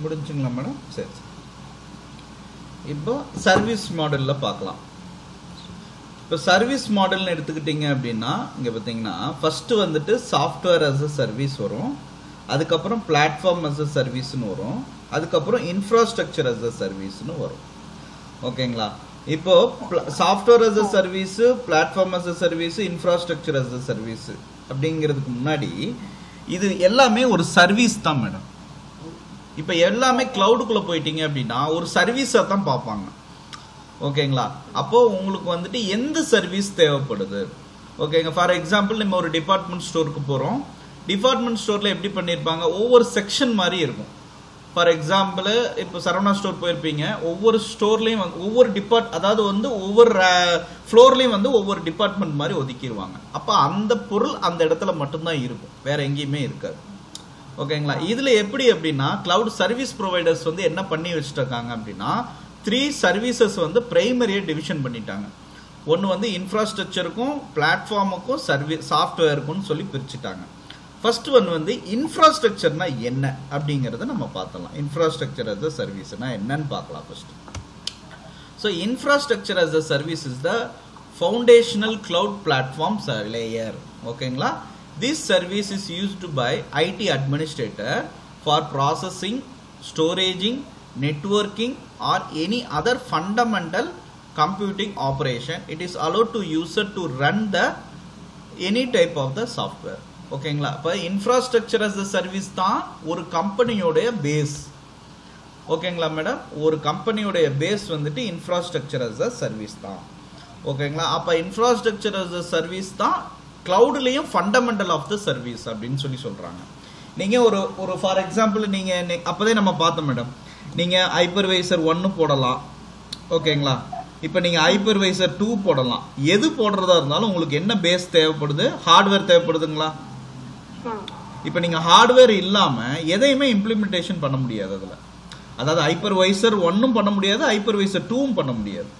முடிஞ்சுங்களா மேடம்? சரி. இப்போ சர்வீஸ் மாடல்ல பார்க்கலாம். இப்போ சர்வீஸ் மாடல்னு எடுத்துக்கிட்டீங்க அப்படின்னா இங்க பாத்தீங்கன்னா ஃபர்ஸ்ட் வந்துட்டு சாஃப்ட்வேர் as a சர்வீஸ் வரும், அதுக்கப்புறம் பிளாட்ஃபார்ம் as a சர்வீஸ்னு வரும், அதுக்கப்புறம் இன்ஃப்ராஸ்ட்ரக்சர் as a சர்வீஸ்னு வரும். ஓகேங்களா? இப்போ software as a service, platform as a service, infrastructure as a service அப்படிங்கிறதுக்கு முன்னாடி இது எல்லாமே ஒரு சர்வீஸ் தான் மேடம். இப்போ எல்லாமே கிளவுடுக்குள்ள போயிட்டீங்க அப்படின்னா ஒரு சர்வீஸா தான் பார்ப்பாங்க. ஓகேங்களா? அப்போ உங்களுக்கு வந்துட்டு எந்த சர்வீஸ் தேவைப்படுது? ஓகேங்க, ஃபார் எக்ஸாம்பிள் நம்ம ஒரு டிபார்ட்மெண்ட் ஸ்டோருக்கு போறோம். டிபார்ட்மெண்ட் ஸ்டோர்ல எப்படி பண்ணிருப்பாங்க, ஒவ்வொரு செக்ஷன் மாதிரி இருக்கும். ஃபார் எக்ஸாம்பிள் இப்போ சரவணா ஸ்டோர் போயிருப்பீங்க, ஒவ்வொரு ஸ்டோர்லயும் ஒவ்வொரு அதாவது வந்து ஒவ்வொரு ஃப்ளோர்லயும் வந்து ஒவ்வொரு டிபார்ட்மெண்ட் மாதிரி ஒதுக்கிடுவாங்க. அப்ப அந்த பொருள் அந்த இடத்துல மட்டும்தான் இருக்கும், வேற எங்கேயுமே இருக்காது. ஓகேங்களா? இதுல எப்படி அப்படின்னா கிளவுட் சர்வீஸ் ப்ரொவைடர்ஸ் வந்து என்ன பண்ணி வச்சுட்டு இருக்காங்க அப்படின்னா 3 சர்வீசஸ் வந்து பிரைமரியா டிவிஷன் பண்ணிட்டாங்க. ஒன்னு வந்து இன்ஃப்ராஸ்ட்ரக்சருக்கும் பிளாட்ஃபார்முக்கும் சாஃப்ட்வேருக்கும் சொல்லி பிரிச்சுட்டாங்க. ஃபர்ஸ்ட் ஒன் வந்து இன்ஃப்ராஸ்ட்ரக்சர்னா என்ன அப்படிங்கறத நம்ம பார்த்தலாம். இன்ஃப்ராஸ்ட்ரக்சர் as a சர்வீஸ்னா என்னன்னு பார்க்கலாம் first. So infrastructure as a service is the foundational cloud platform layer. ஓகேங்களா? This service is used by IT administrator for processing, storaging, networking or any other fundamental computing operation. It is allowed to user to run the any type of the software. ஓகேங்களா? அப்ப infrastructure as a service தான் ஒரு கம்பெனியோட base. ஓகேங்களா madam? ஒரு கம்பெனியோட base வந்துட்டு infrastructure as a service தான். ஓகேங்களா? அப்ப இன்ஃப்ராஸ்ட்ரக்சர் as a சர்வீஸ் தான் கிளவுட்லயும் ஃபண்டமெண்டல் ஆஃப் த சர்வீஸ் அப்படின்னு சொல்லி சொல்றாங்க. நீங்க ஒரு ஃபார் எக்ஸாம்பிள் நீங்க அப்பதே நம்ம பார்த்தோம் மேடம், நீங்க ஹைப்பர்வைசர் 1 போடலாம். ஓகேங்களா? இப்போ நீங்க ஹைப்பர்வைசர் 2 போடலாம். எது போடுறதா இருந்தாலும் உங்களுக்கு என்ன பேஸ் தேவைப்படுது? ஹார்ட்வேர் தேவைப்படுதுங்களா? இப்போ நீங்க ஹார்ட்வேர் இல்லாம எதையுமே இம்ப்ளிமெண்டேஷன் பண்ண முடியாது அதுல. அதாவது ஹைப்பர்வைசர் 1 பண்ண முடியாது, ஹைப்பர்வைசர் 2 பண்ண முடியாது.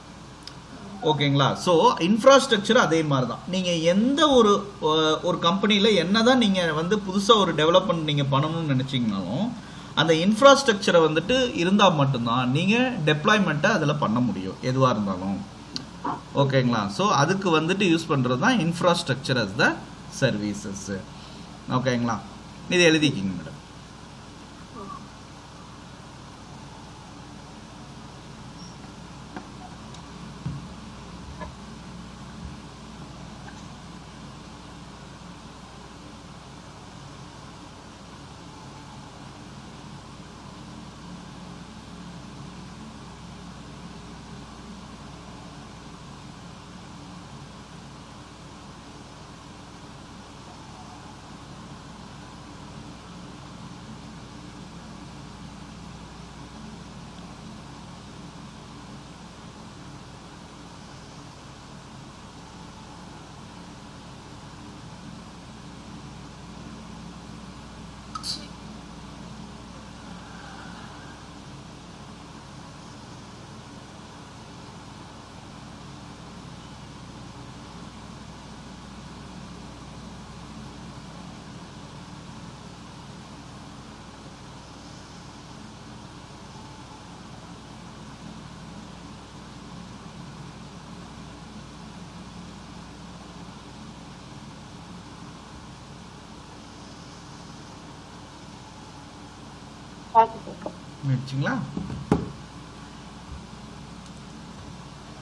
ஓகேங்களா? சோ இன்ஃப்ராஸ்ட்ரக்சர் அதே மாதிரி தான். நீங்க எந்த ஒரு கம்பெனில என்னதான் நீங்க வந்து புதுசா ஒரு டெவலப்மெண்ட் நீங்க பண்ணணும்னு நினைச்சீங்கனாலும் அந்த இன்ஃப்ராஸ்ட்ரக்சரை வந்துட்டு இருந்தா மட்டும்தான் நீங்க டெப்ளாய்மெண்ட்டை அதுல பண்ண முடியும் எதுவா இருந்தாலும். ஓகேங்களா? சோ அதுக்கு வந்துட்டு யூஸ் பண்றது தான் இன்ஃப்ராஸ்ட்ரக்சர் as the சர்வீசஸ். ஓகேங்களா? இது எழுதிக்கிங்க மேடம்.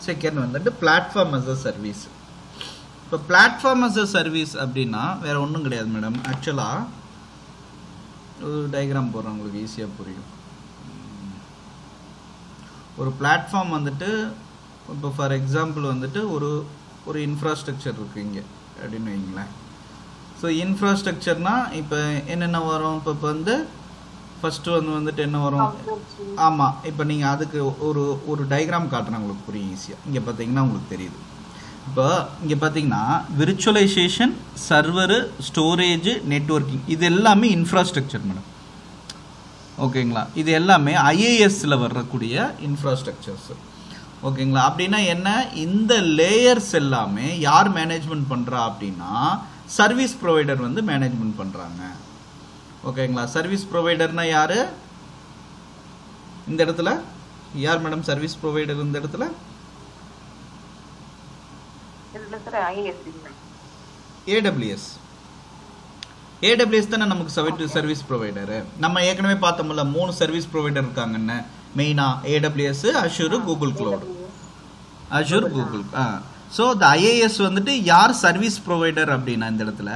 செகண்ட் வந்துட்டு பிளாட்ஃபார்ம் as a சர்வீஸ். இப்போ பிளாட்ஃபார்ம் as a சர்வீஸ் அப்படின்னா வேற ஒன்றும் கிடையாது மேடம். ஆக்சுவலா ஒரு டயக்ராம் போடுறேன் உங்களுக்கு ஈஸியா புரியும். ஒரு பிளாட்ஃபார்ம் வந்துட்டு இப்போ ஃபார் எக்ஸாம்பிள் வந்துட்டு ஒரு இன்ஃப்ராஸ்ட்ரக்சர் இருக்கு இங்க அப்படின்னு வைங்களேன். ஸோ இன்ஃப்ராஸ்ட்ரக்சர்னா இப்போ என்னென்ன வரும்? இப்போ வந்து ஃபர்ஸ்ட் வந்துட்டு என்ன வரும்? ஆமா, இப்போ நீங்க அதுக்கு ஒரு டயக்ராம் காட்டுறேன் உங்களுக்கு புரியும் ஈஸியா. இங்க பாத்தீங்கன்னா உங்களுக்கு தெரியுது. இப்போ இங்க பாத்தீங்கன்னா விர்ச்சுவலைசேஷன், சர்வர், ஸ்டோரேஜ், நெட்வொர்க்கிங் இது எல்லாமே இன்ஃப்ராஸ்ட்ரக்சர் மேடம். ஓகேங்களா? இது எல்லாமே ஐஏஎஸ்ல வரக்கூடிய இன்ஃப்ராஸ்ட்ரக்சர்ஸ். ஓகேங்களா? அப்படின்னா என்ன? இந்த லேயர்ஸ் எல்லாமே யார் மேனேஜ்மெண்ட் பண்றா அப்படின்னா சர்வீஸ் ப்ரொவைடர் வந்து மேனேஜ்மெண்ட் பண்றாங்க. ஓகேங்களா. சர்வீஸ் ப்ரொவைடர்னா யாரு இந்த இடத்துல? யார் மேடம் சர்வீஸ் ப்ரொவைடர் இந்த இடத்துல? AWS. AWS தானே நமக்கு சர்வீஸ் ப்ரொவைடர். நம்ம ஏற்கனவே பார்த்தோம்ல 3 சர்வீஸ் ப்ரொவைடர் இருக்காங்கன்னு. மெயினா AWS, Azure, Google Cloud. Azure, Google. So இந்த IaaS வந்துட்டு யார் சர்வீஸ் ப்ரொவைடர் அப்படின்னா இந்த இடத்துல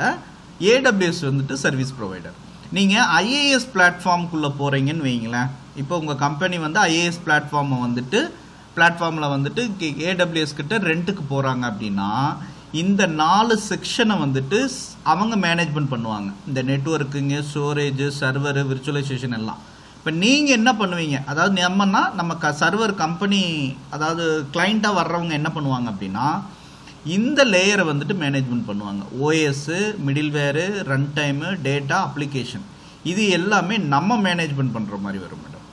AWS வந்துட்டு சர்வீஸ் ப்ரொவைடர். நீங்கள் IaaS பிளாட்ஃபார்முக்குள்ளே போகிறீங்கன்னு வைங்களேன். இப்போ உங்கள் கம்பெனி வந்து IaaS பிளாட்ஃபார்மில் வந்துட்டு AWS கிட்ட ரெண்ட்டுக்கு போகிறாங்க அப்படின்னா இந்த 4 செக்ஷனை வந்துட்டு அவங்க மேனேஜ்மெண்ட் பண்ணுவாங்க. இந்த நெட்வொர்க்குங்க, ஸ்டோரேஜ், சர்வர், விர்ச்சுவலைசேஷன் எல்லாம். இப்போ நீங்கள் என்ன பண்ணுவீங்க, அதாவது நம்ம சர்வர் கம்பெனி, அதாவது கிளைண்ட்டாக வர்றவங்க என்ன பண்ணுவாங்க அப்படின்னா இந்த லேயரை வந்துட்டு மேனேஜ்மெண்ட் பண்ணுவாங்க. OS, middleware, run time, data, application, இது எல்லாமே நம்ம மேனேஜ்மெண்ட் பண்ணுற மாதிரி வரும் மேடம்.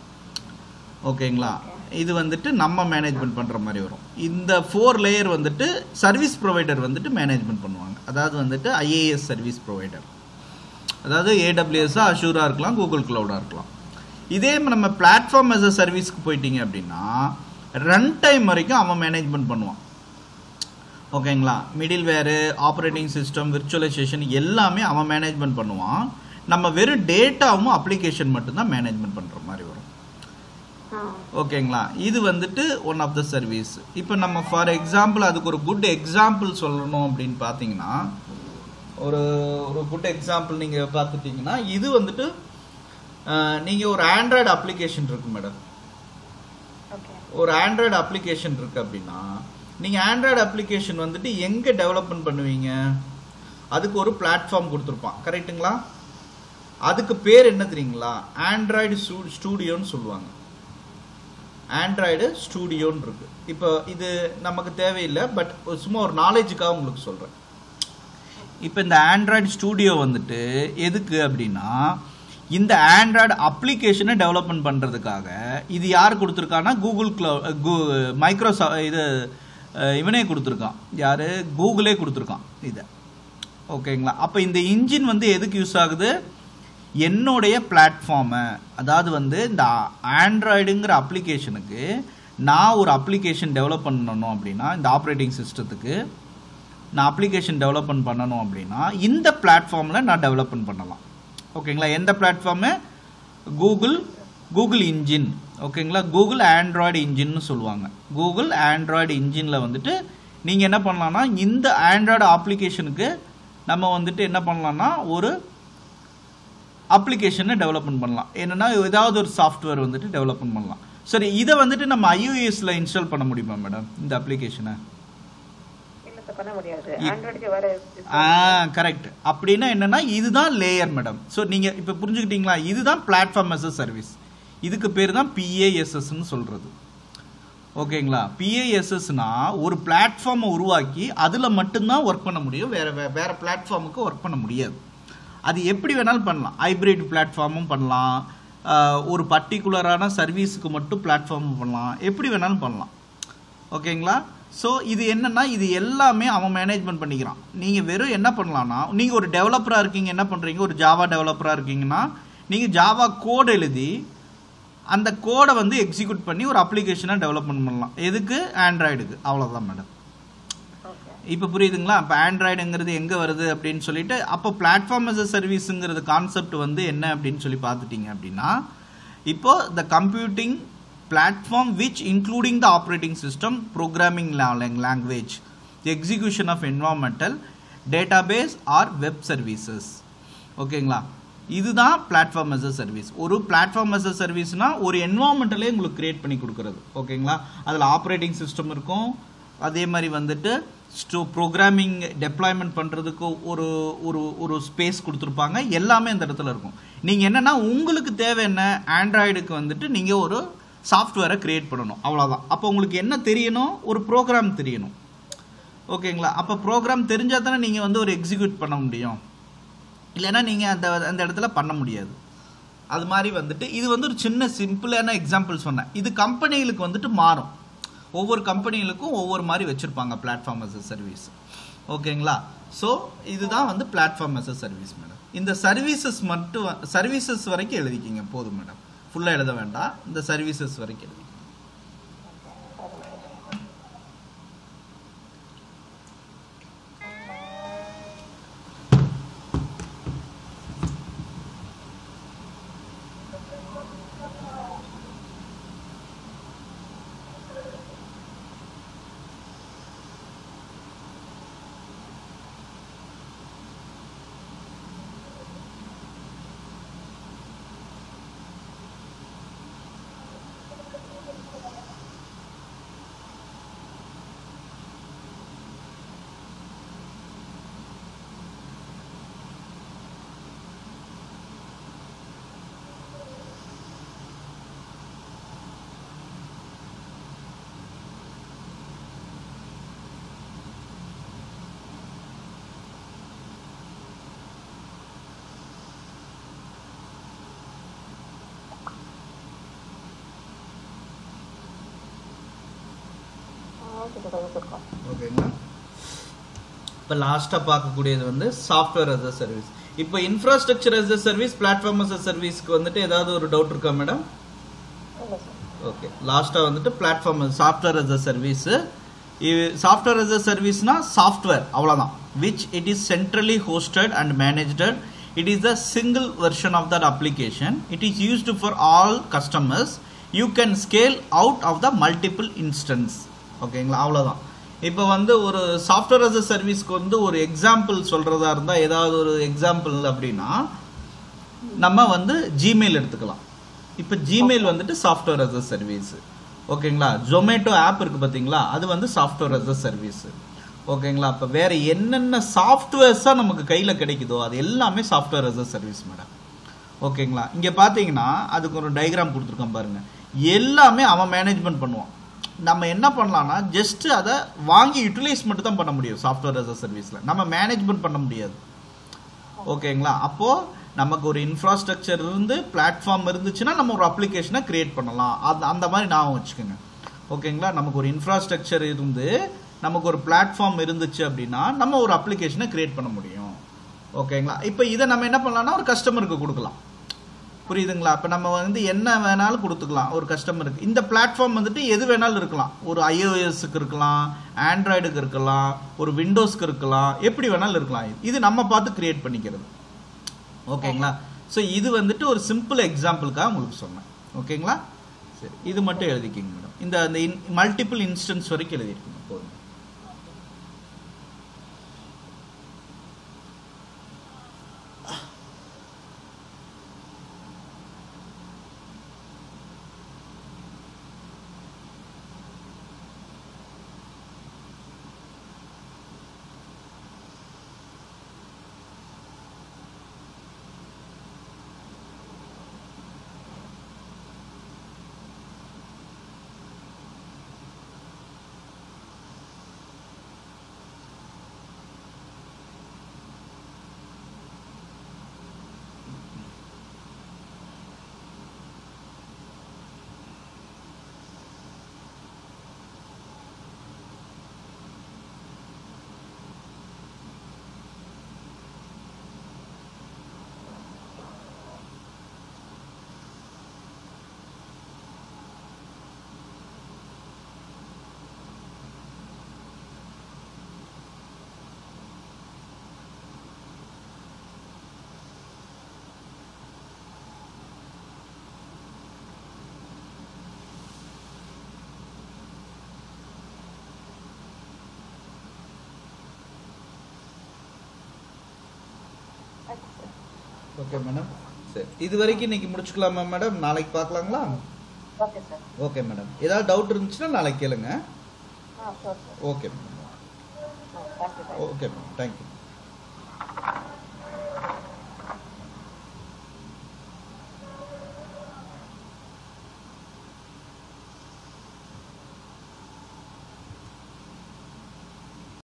ஓகேங்களா. இது வந்துட்டு நம்ம மேனேஜ்மெண்ட் பண்ணுற மாதிரி வரும். இந்த 4 லேயர் வந்துட்டு சர்வீஸ் ப்ரொவைடர் வந்துட்டு மேனேஜ்மெண்ட் பண்ணுவாங்க. அதாவது வந்துட்டு IaaS சர்வீஸ் ப்ரொவைடர், அதாவது AWS, அஷூராக இருக்கலாம், கூகுள் க்ளவுடாக இருக்கலாம். இதே நம்ம பிளாட்ஃபார்ம் as a சர்வீஸ்க்கு போயிட்டீங்க அப்படின்னா ரன் டைம் வரைக்கும் அவன் மேனேஜ்மெண்ட் பண்ணுவான். ஓகேங்களா. மிடில் வேறு, ஆப்ரேட்டிங் சிஸ்டம், விர்ச்சுவலைசேஷன் எல்லாமே அவன் மேனேஜ்மெண்ட் பண்ணுவான். நம்ம வெறும் டேட்டாவும் அப்ளிகேஷன் மட்டும்தான் மேனேஜ்மெண்ட் பண்ணுற மாதிரி வரும். ஓகேங்களா. இது வந்துட்டு ஒன் ஆஃப் த சர்வீஸ். இப்போ நம்ம ஃபார் எக்ஸாம்பிள் அதுக்கு ஒரு குட் எக்ஸாம்பிள் சொல்லணும் அப்படின்னு பார்த்தீங்கன்னா ஒரு குட் எக்ஸாம்பிள் நீங்கள் பார்த்துட்டிங்கன்னா இது வந்துட்டு நீங்கள் ஒரு ஆண்ட்ராய்டு அப்ளிகேஷன் இருக்கு மேடம். ஒரு ஆண்ட்ராய்டு அப்ளிகேஷன் இருக்கு அப்படின்னா நீங்கள் ஆண்ட்ராய்டு அப்ளிகேஷன் வந்துட்டு எங்கே டெவலப்மெண்ட் பண்ணுவீங்க? அதுக்கு ஒரு பிளாட்ஃபார்ம் கொடுத்துருப்பான், கரெக்டுங்களா? அதுக்கு பேர் என்ன தெரியுங்களா? ஆண்ட்ராய்டு ஸ்டூடியோன்னு சொல்லுவாங்க. ஆண்ட்ராய்டு ஸ்டூடியோன்னு இருக்கு. இப்போ இது நமக்கு தேவையில்லை, பட் சும்மா ஒரு நாலேஜுக்காக உங்களுக்கு சொல்கிறேன். இப்போ இந்த ஆண்ட்ராய்டு ஸ்டூடியோ வந்துட்டு எதுக்கு அப்படின்னா இந்த ஆண்ட்ராய்டு அப்ளிகேஷனை டெவலப்மெண்ட் பண்ணுறதுக்காக. இது யார் கொடுத்துருக்கான்னா மைக்ரோசாஃப்ட், இது இவனே கொடுத்துருக்கான். யார்? கூகுளே கொடுத்துருக்கான் இதை. ஓகேங்களா. அப்போ இந்த இன்ஜின் வந்து எதுக்கு யூஸ் ஆகுது? என்னுடைய பிளாட்ஃபார்மை, அதாவது வந்து இந்த ஆண்ட்ராய்டுங்கிற அப்ளிகேஷனுக்கு நான் ஒரு அப்ளிகேஷன் டெவலப் பண்ணணும் அப்படின்னா, இந்த ஆப்ரேட்டிங் சிஸ்டத்துக்கு நான் அப்ளிகேஷன் டெவலப்மெண்ட் பண்ணணும் அப்படின்னா இந்த பிளாட்ஃபார்மில் நான் டெவலப்மெண்ட் பண்ணலாம். ஓகேங்களா. எந்த பிளாட்ஃபார்மு? Google engine. ஓகேங்களா. கூகுள் ஆண்ட்ராய்டு இன்ஜின்னு சொல்லுவாங்க. கூகுள் ஆண்ட்ராய்டு இன்ஜினில் வந்துட்டு நீங்கள் என்ன பண்ணலான்னா இந்த ஆண்ட்ராய்டு அப்ளிகேஷனுக்கு நம்ம வந்துட்டு என்ன பண்ணலான்னா ஒரு அப்ளிகேஷனை டெவலப்மெண்ட் பண்ணலாம். என்னன்னா ஏதாவது ஒரு சாஃப்ட்வேர் வந்துட்டு டெவலப்மெண்ட் பண்ணலாம். சரி, இதை வந்துட்டு நம்ம iOSல இன்ஸ்டால் பண்ண முடியுமா மேடம் இந்த அப்ளிகேஷனை? கரெக்ட். அப்படின்னா என்னன்னா இதுதான் லேயர் மேடம். ஸோ நீங்கள் இப்போ புரிஞ்சுக்கிட்டீங்களா? இதுதான் பிளாட்ஃபார்ம் as a சர்வீஸ். இதுக்கு பேர் தான் PaaSன்னு சொல்றது. ஓகேங்களா. PaaSனா ஒரு பிளாட்ஃபார்மை உருவாக்கி அதில் மட்டும்தான் ஒர்க் பண்ண முடியும், வேற பிளாட்ஃபார்முக்கு ஒர்க் பண்ண முடியாது. அது எப்படி வேணாலும் பண்ணலாம். ஹைப்ரிட் பிளாட்ஃபார்மும் பண்ணலாம், ஒரு பர்டிகுலரான சர்வீஸுக்கு மட்டும் பிளாட்ஃபார்மும் பண்ணலாம், எப்படி வேணாலும் பண்ணலாம். ஓகேங்களா. ஸோ இது என்னன்னா இது எல்லாமே அவன் மேனேஜ்மெண்ட் பண்ணிக்கிறான். நீங்கள் வெறும் என்ன பண்ணலான்னா, நீங்கள் ஒரு டெவலப்பராக இருக்கீங்க, என்ன பண்ணுறீங்க, ஒரு ஜாவா டெவலப்பராக இருக்கீங்கன்னா நீங்கள் ஜாவா கோட் எழுதி அந்த கோடை வந்து எக்ஸிக்யூட் பண்ணி ஒரு அப்ளிகேஷனை டெவலப்மெண்ட் பண்ணலாம். எதுக்கு? ஆண்ட்ராய்டுக்கு. அவ்வளோதான் மேடம். இப்போ புரியுதுங்களா? இப்போ ஆண்ட்ராய்டுங்கிறது எங்கே வருது அப்படின்னு சொல்லிட்டு, அப்போ பிளாட்ஃபார்ம் as a சர்வீஸுங்கிறது கான்செப்ட் வந்து என்ன அப்படின்னு சொல்லி பார்த்துட்டீங்க அப்படின்னா, இப்போ the computing platform which including the operating system, programming language, execution of environmental, database or web services. ஓகேங்களா. இதுதான் பிளாட்ஃபார்ம் as a சர்வீஸ். ஒரு பிளாட்ஃபார்ம் as a சர்வீஸ்னா ஒரு என்வாரன்மெண்டலே உங்களுக்கு கிரியேட் பண்ணி கொடுக்குறது. ஓகேங்களா. அதில் ஆப்ரேட்டிங் சிஸ்டம் இருக்கும், அதே மாதிரி வந்துட்டு ப்ரோக்ராமிங் டெப்ளாய்மெண்ட் பண்ணுறதுக்கு ஒரு ஒரு ஒரு ஸ்பேஸ் கொடுத்துருப்பாங்க. எல்லாமே இந்த இடத்துல இருக்கும். நீங்கள் என்னென்னா உங்களுக்கு தேவை என்ன, ஆண்ட்ராய்டுக்கு வந்துட்டு நீங்கள் ஒரு சாஃப்ட்வேரை க்ரியேட் பண்ணணும், அவ்வளோதான். அப்போ உங்களுக்கு என்ன தெரியணும்? ஒரு ப்ரோக்ராம் தெரியணும். ஓகேங்களா. அப்போ ப்ரோக்ராம் தெரிஞ்சால் தானே நீங்கள் வந்து ஒரு எக்ஸிக்யூட் பண்ண முடியும், இல்லைன்னா நீங்கள் அந்த இடத்துல பண்ண முடியாது. அது மாதிரி வந்துட்டு இது வந்து ஒரு சின்ன சிம்பிளான எக்ஸாம்பிள் சொன்னேன். இது கம்பெனிகளுக்கு வந்துட்டு மாறும். ஒவ்வொரு கம்பெனிகளுக்கும் ஒவ்வொரு மாதிரி வச்சுருப்பாங்க பிளாட்ஃபார்ம் as a சர்வீஸ். ஓகேங்களா. ஸோ இதுதான் வந்து platform as a service madam. இந்த சர்வீசஸ் மட்டும் சர்வீசஸ் வரைக்கும் எழுதிக்கிங்க போதும் மேடம், ஃபுல்லாக எழுத வேண்டாம், இந்த சர்வீசஸ் வரைக்கும் எழுதிக்கிங்க. ஓகேங்களா. இப்போ லாஸ்ட்டாக பார்க்கக்கூடியது வந்து சாஃப்ட்வேர் as a சர்வீஸ். இப்போ infrastructure as a service, platform as a சர்வீஸ்க்கு வந்துட்டு ஏதாவது ஒரு டவுட் இருக்கா மேடம்? ஓகே, லாஸ்ட்டாக வந்துட்டு platform software as a service. Software as a சர்வீஸ்னா சாஃப்ட்வேர் அவ்வளோதான், which it is centrally hosted and managed. It is a single version of that application. It is used for all customers. You can scale out of the multiple instance. ஓகேங்களா, அவ்வளோதான். இப்போ வந்து ஒரு software as a சர்வீஸ்க்கு வந்து ஒரு example சொல்கிறதா இருந்தால், ஏதாவது ஒரு எக்ஸாம்பிள் அப்படின்னா நம்ம வந்து ஜிமெயில் எடுத்துக்கலாம். இப்போ ஜிமெயில் வந்துட்டு சாஃப்ட்வேர் as a சர்வீஸ். ஓகேங்களா, ஜொமேட்டோ ஆப் இருக்குது பார்த்தீங்களா, அது வந்து சாஃப்ட்வேர் as a சர்வீஸ். ஓகேங்களா, இப்போ வேறு என்னென்ன சாஃப்ட்வேர்ஸாக நமக்கு கையில் கிடைக்குதோ அது எல்லாமே software as a service madam. ஓகேங்களா, இங்கே பார்த்தீங்கன்னா அதுக்கு ஒரு டயக்ராம் கொடுத்துருக்கோம் பாருங்கள், எல்லாமே அவன் மேனேஜ்மெண்ட் பண்ணுவான். நம்ம என்ன பண்ணலாம்னா ஜஸ்ட் அதை வாங்கி யூட்டிலைஸ் மட்டும் தான் பண்ண முடியும் சாஃப்ட்வேர் as a சர்வீஸில், நம்ம மேனேஜ்மெண்ட் பண்ண முடியாது. ஓகேங்களா, அப்போது நமக்கு ஒரு இன்ஃப்ராஸ்ட்ரக்சர் இருந்து பிளாட்ஃபார்ம் இருந்துச்சுன்னா நம்ம ஒரு அப்ளிகேஷனை கிரியேட் பண்ணலாம். அந்த மாதிரி நான் வச்சுக்கோங்க. ஓகேங்களா, நமக்கு ஒரு இன்ஃப்ராஸ்ட்ரக்சர் இருந்து நமக்கு ஒரு பிளாட்ஃபார்ம் இருந்துச்சு அப்படின்னா நம்ம ஒரு அப்ளிகேஷனை கிரியேட் பண்ண முடியும். ஓகேங்களா, இப்போ இதை நம்ம என்ன பண்ணலாம்னா ஒரு கஸ்டமருக்கு கொடுக்கலாம். புரியுதுங்களா, இப்போ நம்ம வந்து என்ன வேணாலும் கொடுத்துக்கலாம் ஒரு கஸ்டமருக்கு. இந்த பிளாட்ஃபார்ம் வந்துட்டு எது வேணாலும் இருக்கலாம், ஒரு iOSக்கு இருக்கலாம், ஆண்ட்ராய்டுக்கு இருக்கலாம், ஒரு விண்டோஸ்க்கு இருக்கலாம், எப்படி வேணாலும் இருக்கலாம். இது நம்ம பார்த்து கிரியேட் பண்ணிக்கிறது. ஓகேங்களா, ஸோ இது வந்துட்டு ஒரு சிம்பிள் எக்ஸாம்பிளுக்காக உங்களுக்கு சொன்னேன். ஓகேங்களா, சரி, இது மட்டும் எழுதிக்கிங்க மேடம். இந்த மல்டிபிள் இன்ஸ்டன்ஸ் வரைக்கும் எழுதிருக்கீங்க போதும். ஓகே மேடம், சரி, இது வரைக்கும் இன்னைக்கு முடிச்சுக்கலாமா மேடம்? நாளைக்கு பார்க்கலாங்களா? Okay sir. ஓகே மேடம், ஏதாவது டவுட் இருந்துச்சுன்னா நாளைக்கு கேளுங்க. Okay madam. Okay madam, thank you.